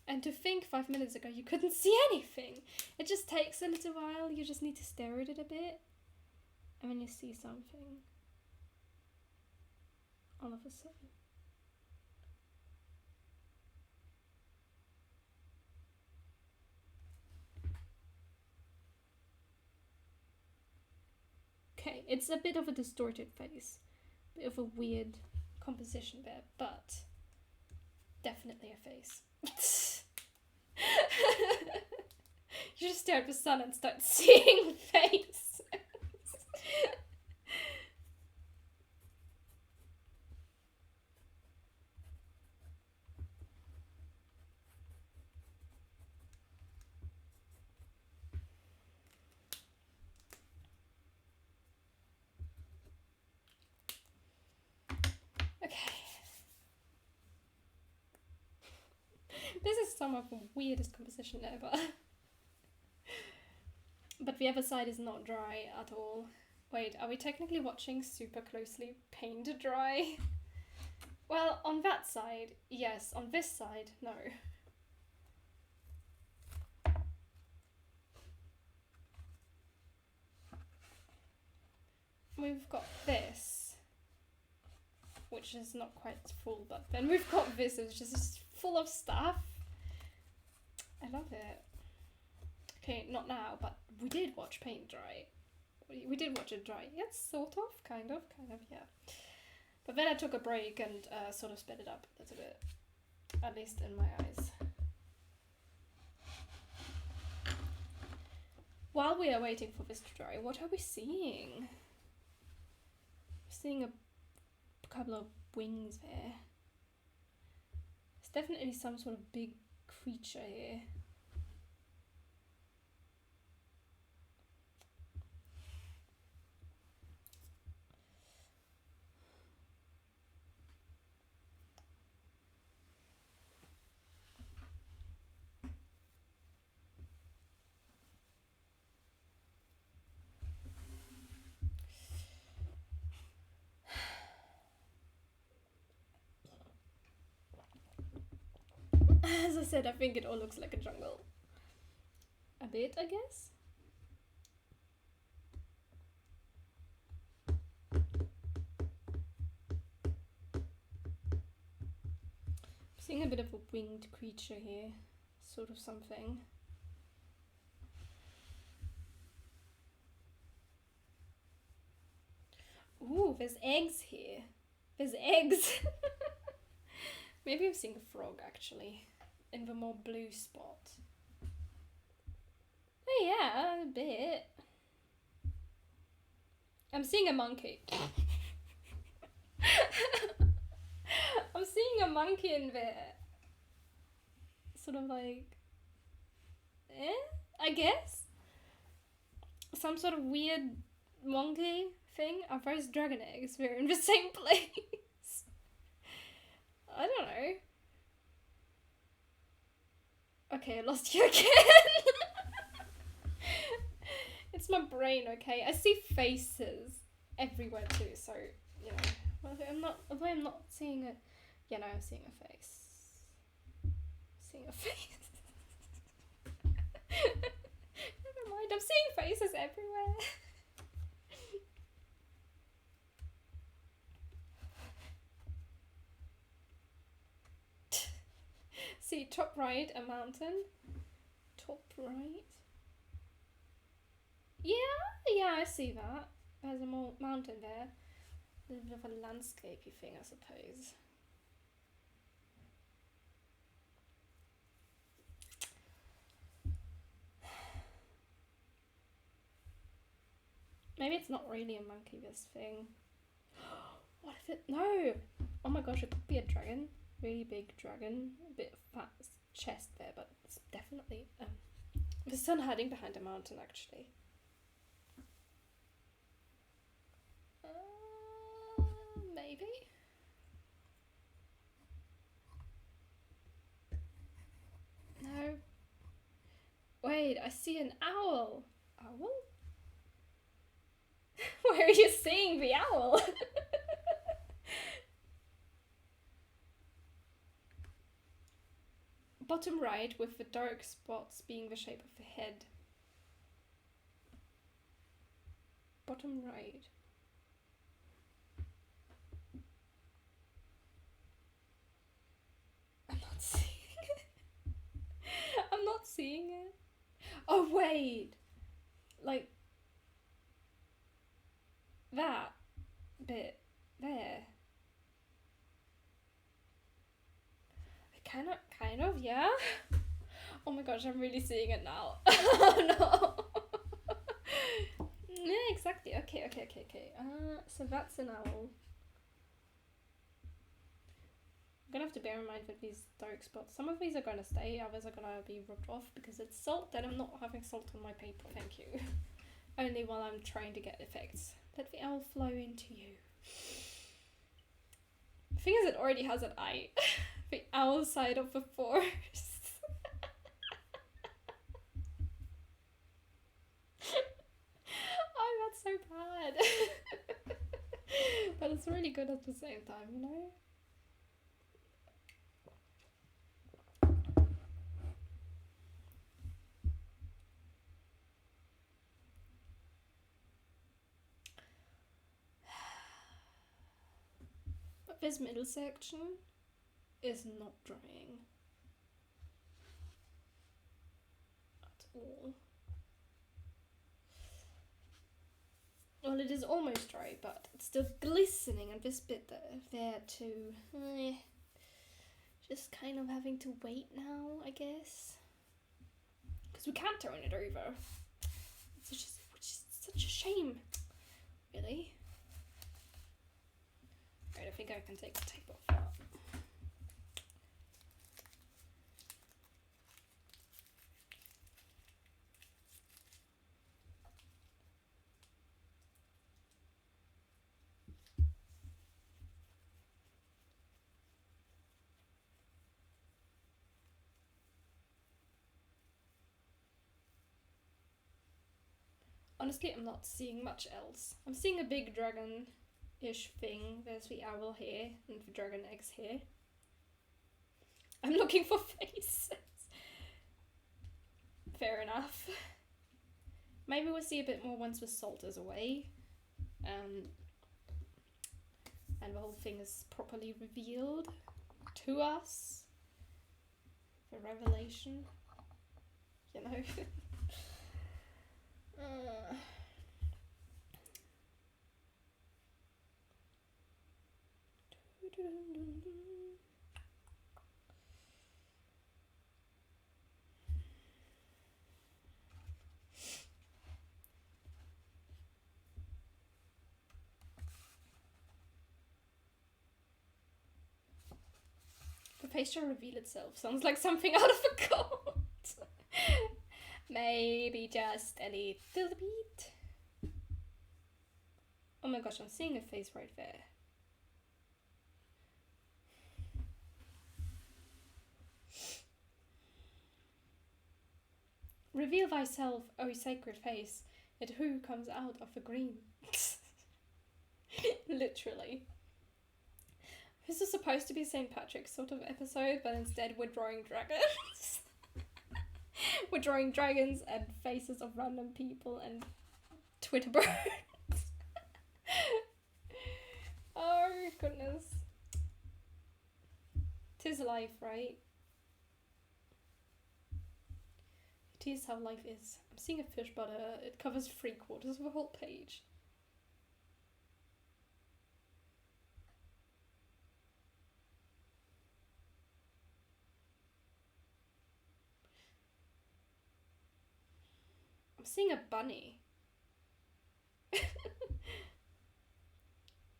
And to think 5 minutes ago you couldn't see anything. It just takes a little while. You just need to stare at it a bit. And then you see something. All of a sudden. Okay, it's a bit of a distorted face. Bit of a weird composition there, but definitely a face. You just stare at the sun and start seeing face. Okay. This is some of the weirdest composition ever. But the other side is not dry at all. Wait, are we technically watching super closely paint dry? Well, on that side, yes. On this side, no. We've got this, which is not quite full, but then we've got this, which is just full of stuff. I love it. Okay, not now, but we did watch paint dry. We did watch it dry. Yes, sort of, kind of, yeah. But then I took a break and sort of sped it up a little bit, at least in my eyes. While we are waiting for this to dry, what are we seeing? We're seeing a couple of wings there. It's definitely some sort of big creature here. As I said, I think it all looks like a jungle. A bit, I guess? Seeing a bit of a winged creature here. Sort of something. Ooh, there's eggs here. There's eggs! Maybe I'm seeing a frog, actually. In the more blue spot. Oh yeah, a bit. I'm seeing a monkey. I'm seeing a monkey in there. Sort of like... I guess? Some sort of weird monkey thing. Are those dragon eggs? We're in the same place. I don't know. Okay, I lost you again. It's my brain, okay? I see faces everywhere too, so, you know. Although I'm not seeing a... Yeah, no, I'm seeing a face. Seeing a face. Never mind, I'm seeing faces everywhere. See, top right, a mountain. Top right. Yeah, I see that. There's a mountain there. A little bit of a landscapey thing, I suppose. Maybe it's not really a monkey, this thing. What if it... No! Oh my gosh, it could be a dragon. Really big dragon. A bit fat chest there, but it's definitely the sun hiding behind a mountain, actually. Maybe? No. Wait, I see an owl. Owl? Where are you seeing the owl? Bottom right, with the dark spots being the shape of the head. Bottom right. I'm not seeing it. I'm not seeing it. Oh, wait. Like... that bit there. Kind of, yeah. Oh my gosh, I'm really seeing it now. Oh no. Yeah, exactly. Okay. So that's an owl. I'm gonna have to bear in mind with these dark spots. Some of these are gonna stay, others are gonna be rubbed off because it's salt, and I'm not having salt on my paper, thank you. Only while I'm trying to get effects. Let the owl flow into you. The thing is, it already has an eye. The owl side of the force. Oh, that's so bad. But it's really good at the same time, you know? But this middle section is not drying at all. Well, it is almost dry, but it's still glistening, and this bit there too. Just kind of having to wait now, I guess. Because we can't turn it over. Which is such a shame. Really? Right, I think I can take the tape off now. Honestly, I'm not seeing much else. I'm seeing a big dragon-ish thing. There's the owl here, and the dragon eggs here. I'm looking for faces. Fair enough. Maybe we'll see a bit more once the salt is away. And the whole thing is properly revealed to us. The revelation. You know? The face shall reveal itself. Sounds like something out of a cult. Maybe just a little bit. Oh my gosh, I'm seeing a face right there. Reveal thyself, O sacred face, yet who comes out of the green? Literally. This is supposed to be St. Patrick's sort of episode, but instead we're drawing dragons. We're drawing dragons and faces of random people and Twitter birds. Oh goodness. 'Tis life, right? It is how life is. I'm seeing a fish, but it covers 3/4 of the whole page. I'm seeing a bunny.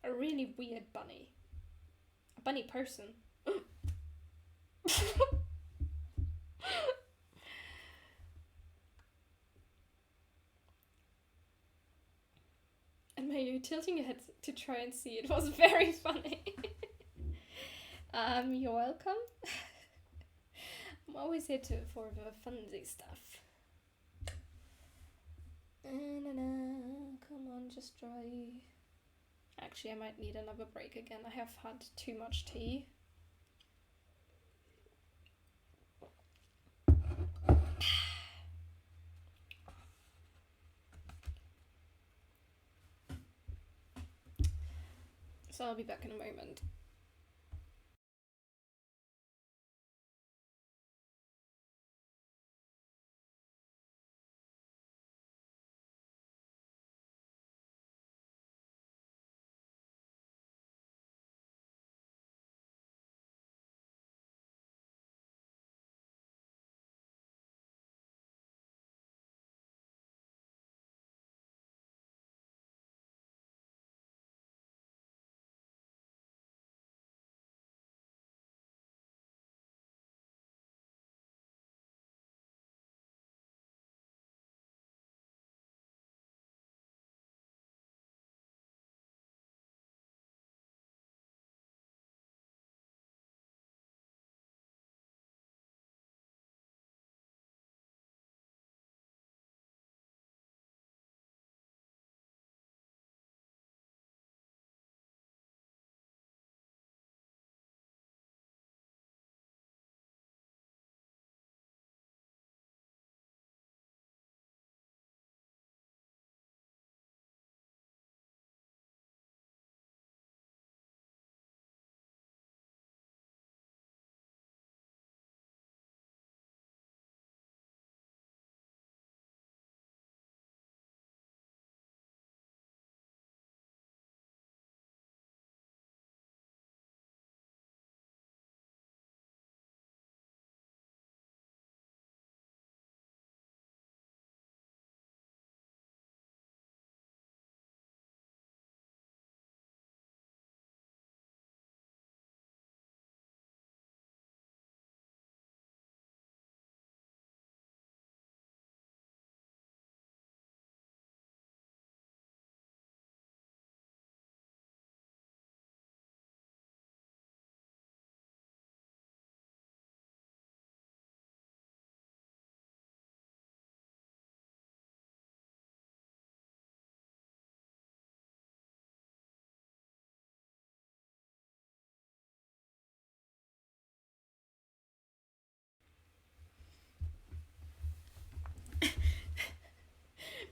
A really weird bunny. A bunny person. And Mayu tilting your head to try and see it was very funny. You're welcome. I'm always here for the funsy stuff. Come on, just dry. Actually, I might need another break again. I have had too much tea. So I'll be back in a moment.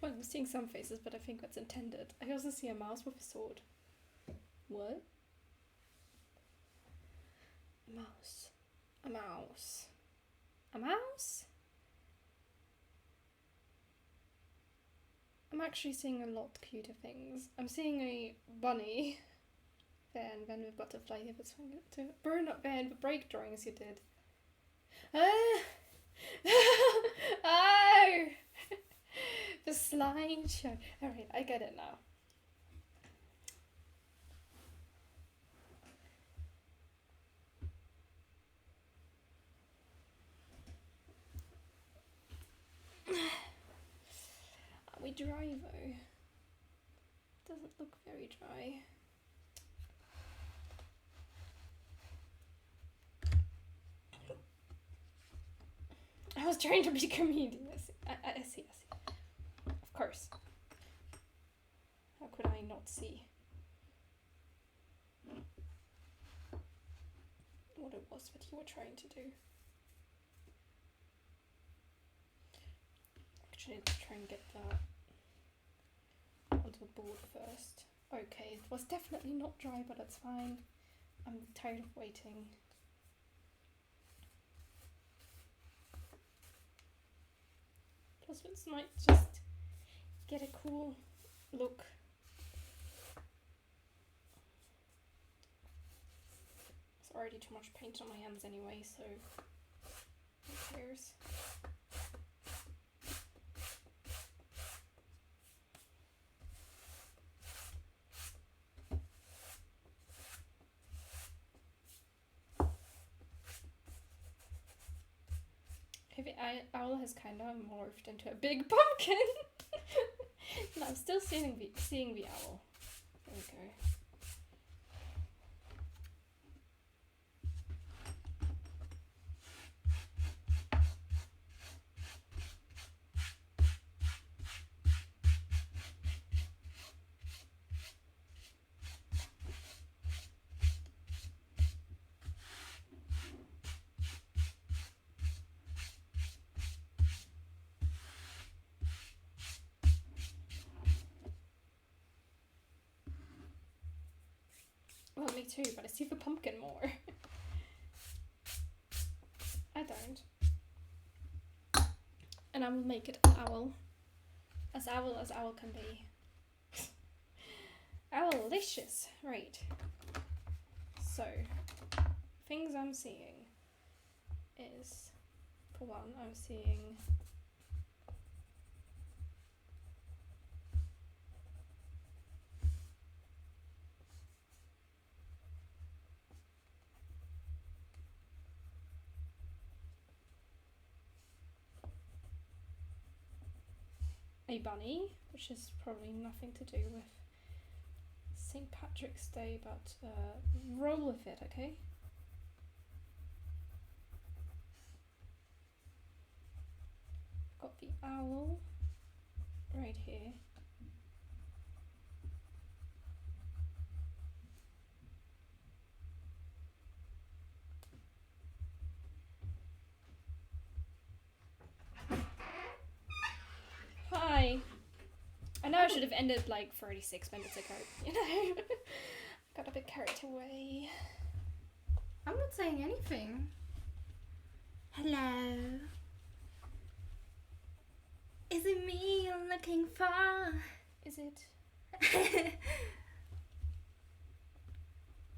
Well, I'm seeing some faces, but I think that's intended. I also see a mouse with a sword. What? A mouse. A mouse. A mouse? I'm actually seeing a lot cuter things. I'm seeing a bunny. Then with butterfly here, but swing it to burn not van, but break drawings you did. Ah! Oh! The slideshow. Alright, I get it now. Are we dry though? Doesn't look very dry. I was trying to be comedian. I see. Of course. How could I not see what it was that you were trying to do? Actually, let's try and get that onto the board first. Okay, it was definitely not dry, but that's fine. I'm tired of waiting. Plus, this might just get a cool look. There's already too much paint on my hands anyway, so who cares? The owl has kind of morphed into a big pumpkin. And I'm still seeing the owl. There we go. Well, me too, but I see the pumpkin more. I don't. And I will make it an owl. As owl can be. Owlicious. Right. So, things I'm seeing is, for one, I'm seeing a bunny, which is probably nothing to do with St. Patrick's Day, but roll with it, okay? Got the owl right here. Hi. I know I should have ended like 36 minutes ago, you know? Got a bit carried away. I'm not saying anything. Hello. Is it me you're looking for? Is it?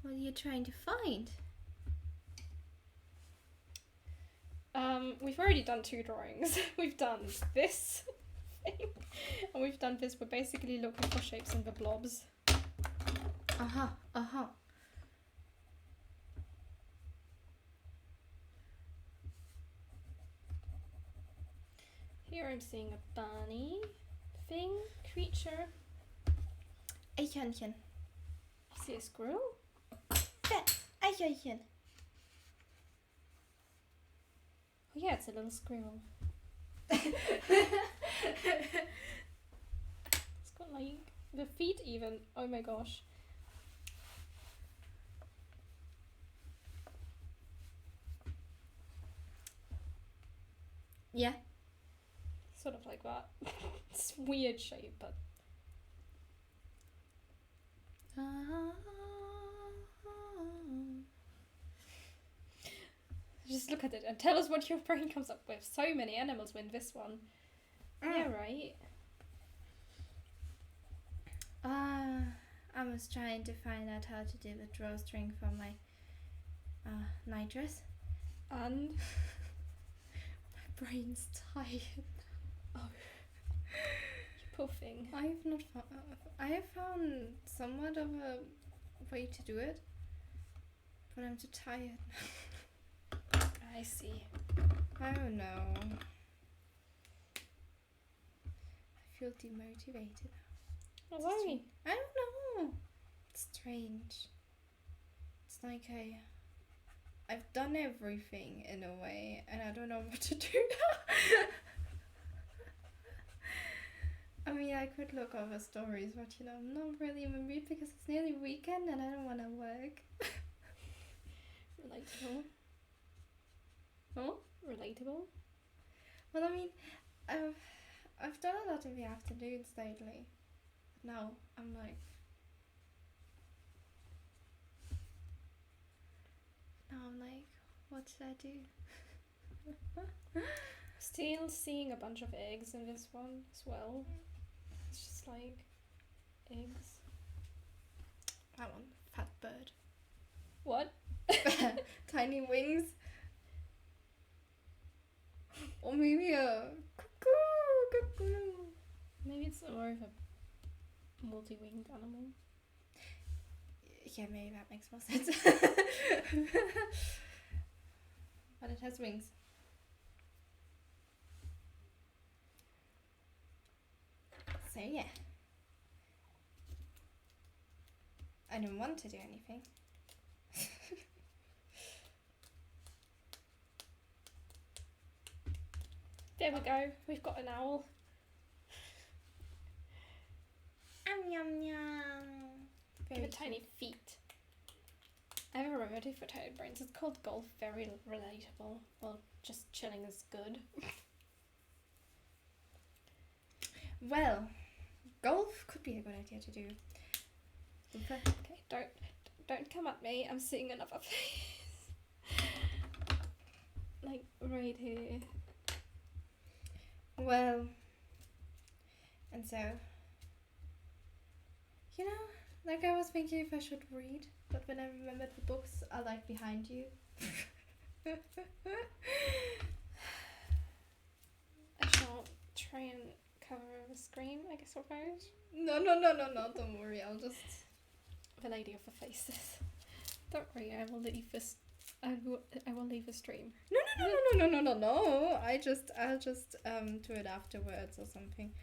What are you trying to find? We've already done 2 drawings. We've done this thing, and we've done this. We're basically looking for shapes in the blobs. Here I'm seeing a bunny thing, creature. Eichhörnchen. I see a squirrel. Eichhörnchen. Oh yeah, it's a little squirrel. It's got like the feet even. Oh my gosh. Yeah. Sort of like that. It's weird shape, but just look at it and tell us what your brain comes up with. So many animals win this one. Yeah, right. I was trying to find out how to do the drawstring for my nitrous. And My brain's tired. poor thing. I have found somewhat of a way to do it, but I'm too tired. I see. I don't know. I feel demotivated. Why? I don't know. It's strange. It's like I've done everything in a way, and I don't know what to do now. I mean, I could look over stories, but I'm not really in the mood because it's nearly weekend and I don't want to work. Relatable. Oh? Relatable? Well, I mean, I've done a lot in the afternoons lately. Now I'm like, what should I do? Still seeing a bunch of eggs in this one as well. It's just like eggs. That one, fat bird. What? Tiny wings. Or maybe a cuckoo. Maybe it's more of a multi-winged animal. Yeah, maybe that makes more sense. But it has wings. So yeah. I don't want to do anything. There we go. We've got an owl. Yum yum. Very tiny feet. I have a remedy for tired brains. It's called golf. Very relatable. Well, just chilling is good. Well, golf could be a good idea to do. Okay, don't come at me. I'm seeing another face. Like right here. Well, and so, like I was thinking if I should read, but when I remembered the books are like behind you. I shall try and cover the screen, I suppose. No, don't worry, I'll just... The lady of the faces. Don't worry, I will leave this. I will leave the stream. No. I'll just do it afterwards or something.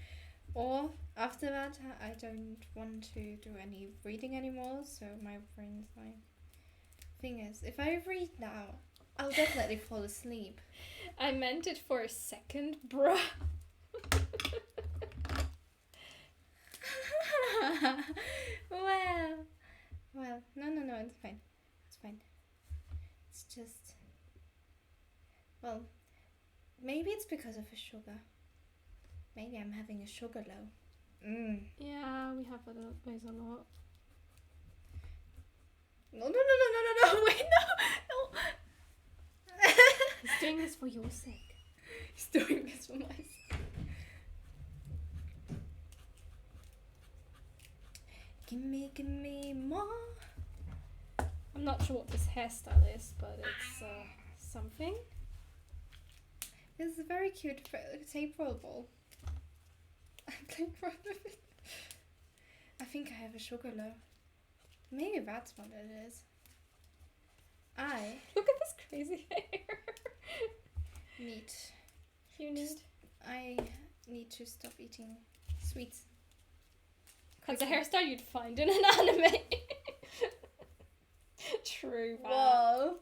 Or after that, I don't want to do any reading anymore, so my brain's like... Thing is, if I read now, I'll definitely fall asleep. I meant it for a second, bruh. Well, no, it's fine. It's just... Well, maybe it's because of the sugar. Maybe I'm having a sugar low. Yeah, we have those a lot. No, wait, no. He's doing this for your sake. He's doing this for my sake. Give me more. I'm not sure what this hairstyle is, but it's something. This is a very cute tape roll ball. I'm playing for it. I think I have a sugar low. Maybe that's what it is. Look at this crazy hair. I need to stop eating sweets. That's a hairstyle you'd find in an anime. True. Whoa.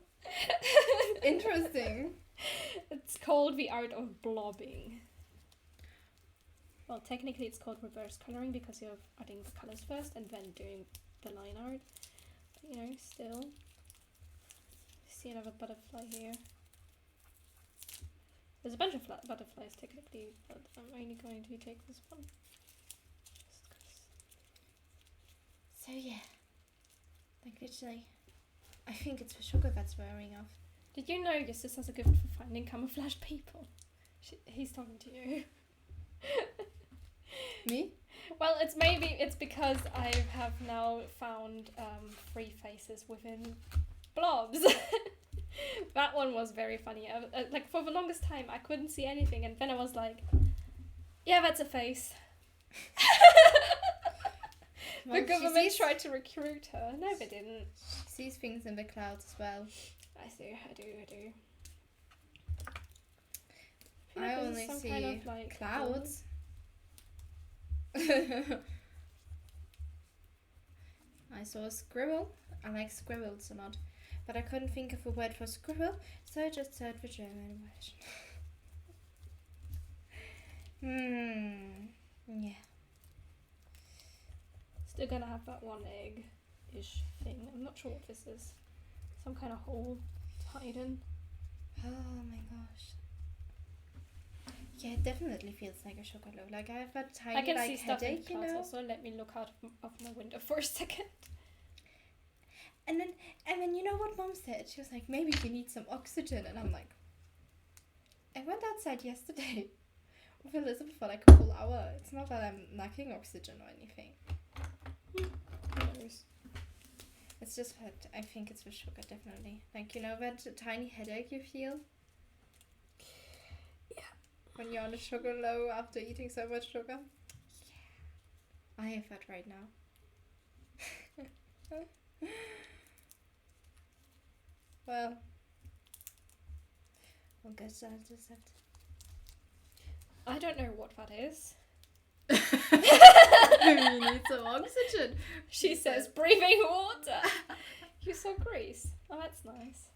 Interesting. It's called the art of blobbing. Well, technically it's called reverse coloring because you're adding the colors first and then doing the line art. But, still. See another butterfly here. There's a bunch of butterflies technically, but I'm only going to take this one. Just 'cause. So yeah, like literally, I think it's the sugar that's wearing off. Did you know your sister has a gift for finding camouflage people? He's talking to you. Me? Well, it's because I have now found 3 faces within blobs. That one was very funny. Like for the longest time, I couldn't see anything, and then I was like, "Yeah, that's a face." Well, The government tried to recruit her. No, they didn't. She sees things in the clouds as well. I do. I feel like this is only some see kind of, like, clouds. I saw a squirrel. I like squirrels a lot, but I couldn't think of a word for squirrel, so I just searched the German version. Yeah. Still gonna have that one egg-ish thing. I'm not sure what this is. Some kind of hole to hide in. Oh my gosh. Yeah, it definitely feels like a chocolate. Like I have a tiny I can like see stuff in headache, the clouds also. Let me look out of my window for a second. And then you know what Mom said? She was like, maybe you need some oxygen, and I'm like, I went outside yesterday with Elizabeth for like a full hour. It's not that I'm lacking oxygen or anything. Who knows? It's just that I think it's the sugar, definitely. Like, you know that tiny headache you feel? Yeah. When you're on a sugar low after eating so much sugar? Yeah. I have that right now. Well, I guess I'll just have to... I don't know what that is. Maybe you need some oxygen. She says, breathing water. You saw Greece. Oh, that's nice.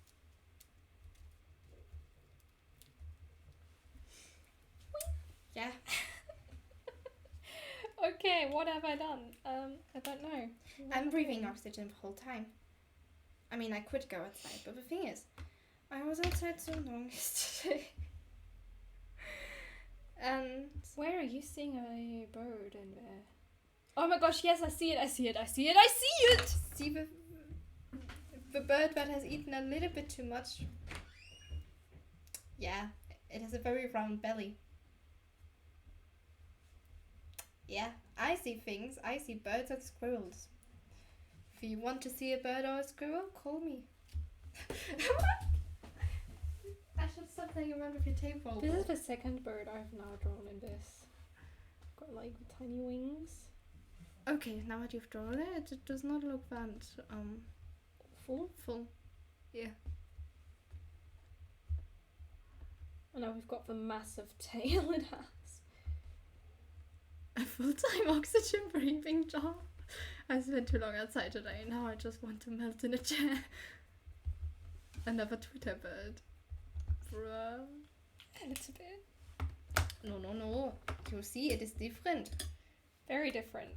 Yeah. Okay, what have I done? I don't know. I'm breathing oxygen the whole time. I mean, I could go outside, but the thing is, I was outside so long yesterday. And where are you seeing a bird in there? Oh my gosh, yes, I see it. see the bird that has eaten a little bit too much. Yeah, it has a very round belly. Yeah, I see things. I see birds and squirrels. If you want to see a bird or a squirrel, call me. I should stop playing around with your table. This is the second bird I've now drawn in this. Got like tiny wings. Okay, now that you've drawn it, it does not look that full. Yeah. And now we've got the massive tail it has. A full-time oxygen breathing job. I spent too long outside today. Now I just want to melt in a chair. Another Twitter bird. Bruh. A little bit. No. You see, it is different. Very different.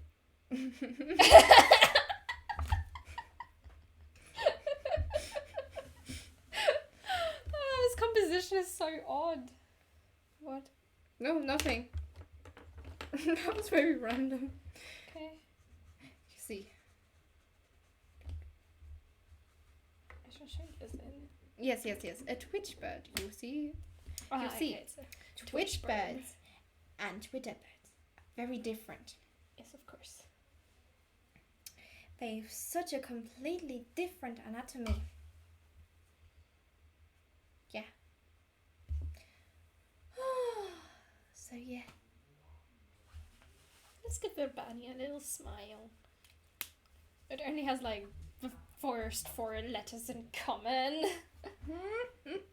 This composition is so odd. What? No, nothing. That was very random. Okay. You see. I should show you this in. Yes. A Twitch bird. You see. Ah, You see. okay, it's a Twitch bird. birds and Twitter birds. Very different. Yes, of course. They have such a completely different anatomy. Yeah. So yeah. Let's give their bunny a little smile. It only has like the first 4 letters in common.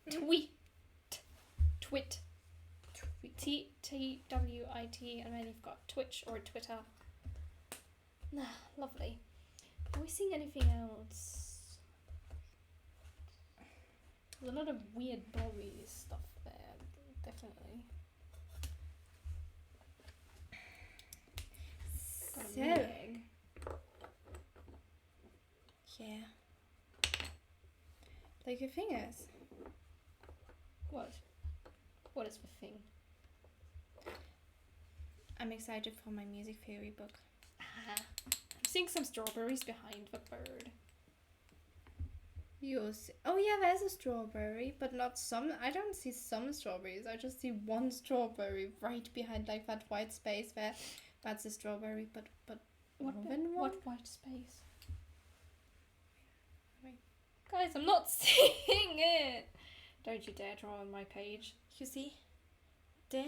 Tweet. T-W-I-T, and then you've got Twitch or Twitter. Lovely. Are we seeing anything else? There's a lot of weird blobby stuff there, definitely. Got a So, mini egg. yeah. Like the thing is, What? What is the thing? I'm excited for my music theory book. I'm seeing some strawberries behind the bird. Oh yeah, there's a strawberry, but not some. I don't see some strawberries. I just see one strawberry right behind like that white space there. That's a strawberry, but What white space? Wait. Guys, I'm not seeing it. Don't you dare draw on my page. You see? There.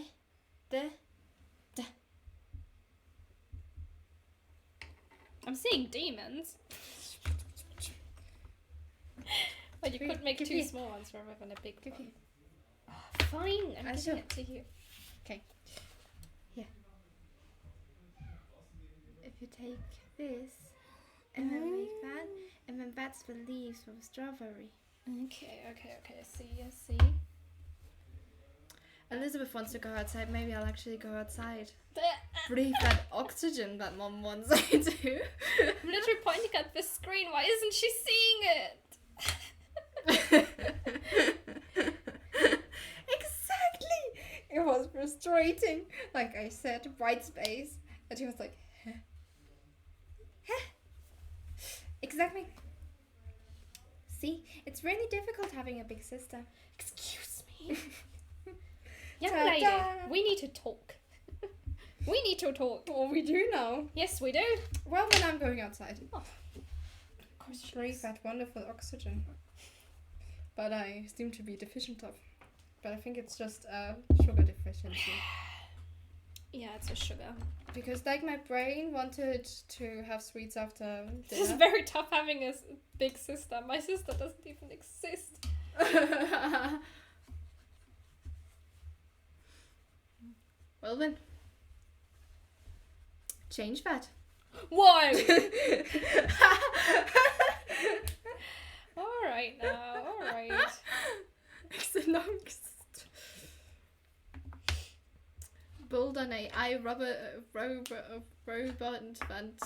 I'm seeing demons. But you could make Give two me- small ones rather than a big Give one. me- Oh, fine, I'm I giving shall- it to you. If you take this and then make that, and then that's the leaves of a strawberry. Okay, I see. Elizabeth wants to go outside. Maybe I'll actually go outside. There. Breathe that oxygen that Mom wants I do. I'm literally pointing at the screen. Why isn't she seeing it? Exactly! It was frustrating. Like I said, white space. And he was like, huh? Huh? Exactly. See, it's really difficult having a big sister. Excuse me. Young Ta-da! lady, we need to talk. We need to talk. Well, we do now. Yes, we do. Well, then I'm going outside. Of course she Breathe is. that wonderful oxygen. But I seem to be deficient of. But I think it's just a sugar deficiency. Yeah, it's a sugar. Because like my brain wanted to have sweets after This is dinner. very tough having a big sister. My sister doesn't even exist. Well then. Change that. Why? Alright now, alright. Excellenst. Build an AI robot that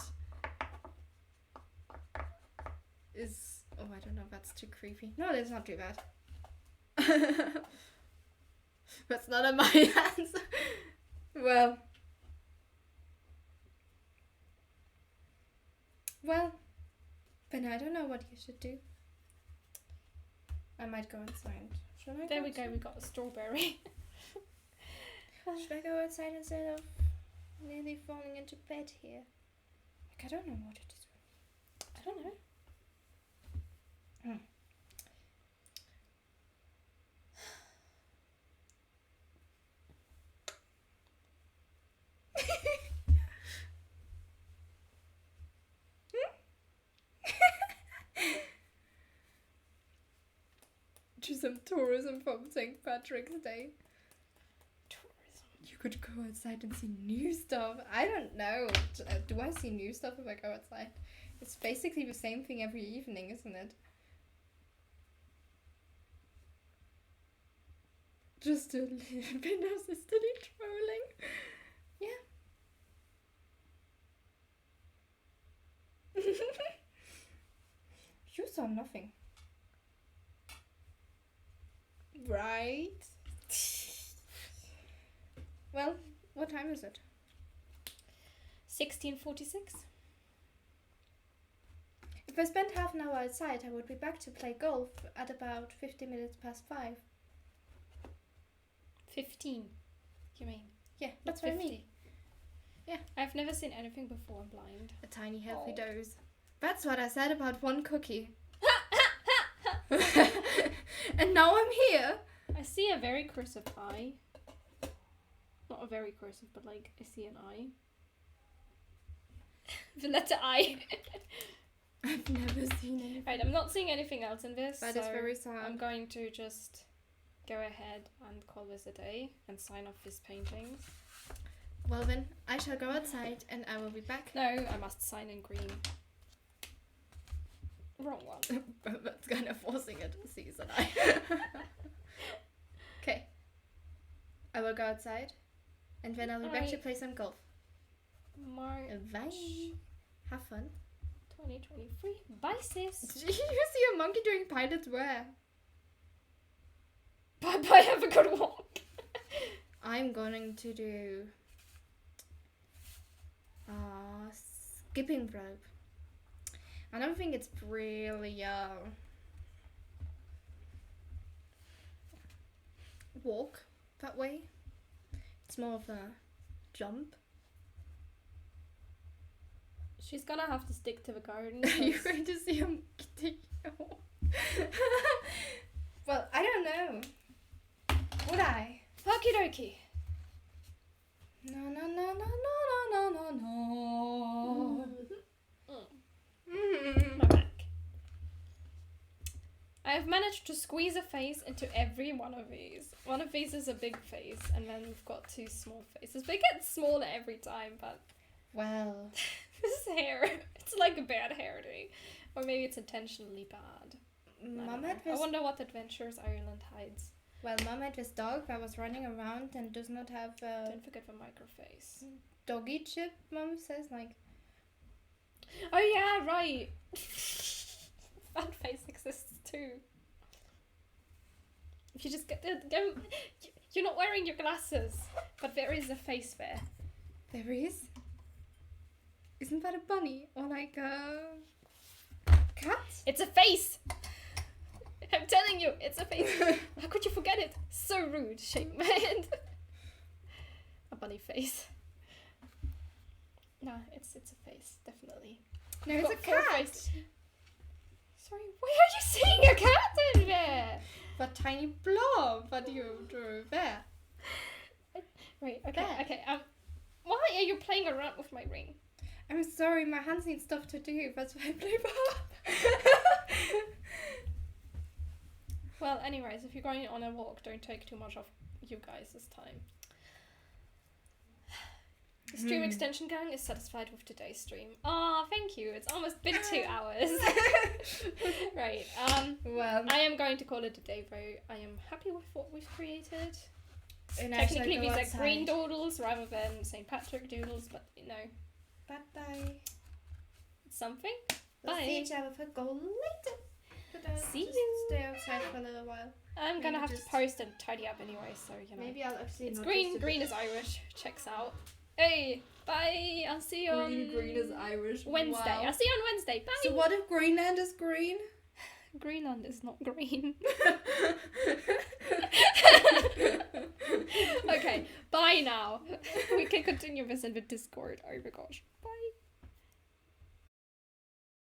is... Oh, I don't know, that's too creepy. No, let's not do that. That's not on my hands. Well, then I don't know what you should do. I might go inside. Should I There go we go, we got a strawberry. Should I go outside instead of nearly falling into bed here? Like, I don't know what to do. I don't know. Do some tourism from St. Patrick's Day. Tourism. You could go outside and see new stuff. I don't know. Do I see new stuff if I go outside? It's basically the same thing every evening, isn't it? Just a little bit of sisterly trolling. Yeah. You saw nothing. Right. Well, what time is it? 1646. If I spent half an hour outside, I would be back to play golf at about 50 minutes past 5. 15. You mean? Yeah, Not that's what I 50. mean. Yeah. I've never seen anything before. I'm blind. A tiny healthy Oh. dose. That's what I said about one cookie. And now I'm here. I see a very cursive eye. Not a very cursive, but like I see an eye. The letter I. I've never seen anything. Right, I'm not seeing anything else in this. That so is very sad. I'm going to just go ahead and call this a day and sign off this painting. Well then, I shall go outside and I will be back. No, I must sign in green. Wrong one. That's kind of forcing it, isn't I? Okay. I will go outside and then I'll be back to Alright. play some golf. March Bye. Have fun. 2023. Bye, sis. Did you see a monkey doing pilot's wear? Bye bye, have a good walk. I'm going to do skipping rope. I don't think it's really walk that way. It's more of a jump. She's gonna have to stick to the garden. You're going to see him getting. Well, I don't know. Would I? Okie dokie. No, no, no, no, no, no, no, no. My back. I have managed to squeeze a face into every one of these. One of these is a big face, and then we've got two small faces. They get smaller every time, but Well, this hair, it's like a bad hair day. Or maybe it's intentionally bad. I wonder what adventures Ireland hides. Well, Mum had this dog that was running around and does not have a Don't forget the microface. doggy chip, Mum says, like. Oh yeah, right. That face exists too. If you just go, you're not wearing your glasses, but there is a face there. There is? Isn't that a bunny? Or like a cat? It's a face! I'm telling you, it's a face. How could you forget it? So rude, shake my head. A bunny face. No, it's a face, definitely. No, it's a Got four cat! faces. Sorry, why are you seeing a cat in there? That tiny blob that you drew there. Right, okay, There. okay, why are you playing around with my ring? I'm sorry, my hands need stuff to do. That's why I play Bob. Well, anyways, if you're going on a walk, don't take too much of you guys' time. The stream extension gang is satisfied with today's stream. Ah, thank you. It's almost been 2 hours. Right. Well, I am going to call it a day, though. I am happy with what we've created. and I Technically, shall these go are green outside. doodles rather than St. Patrick doodles, but you know, Bye-bye. it's something. We'll Bye. see each other for goal later. But See just you. stay outside for a little while. I'm gonna Maybe have just- to post and tidy up anyway, so you know. Maybe I'll actually It's notice green. it. Green is Irish. Checks out. Hey, bye. I'll see you on Green is Irish. Wednesday. Wow. I'll see you on Wednesday. Bye. So what if Greenland is green? Greenland is not green. Okay, bye now. We can continue this in the Discord. Oh my gosh. Bye.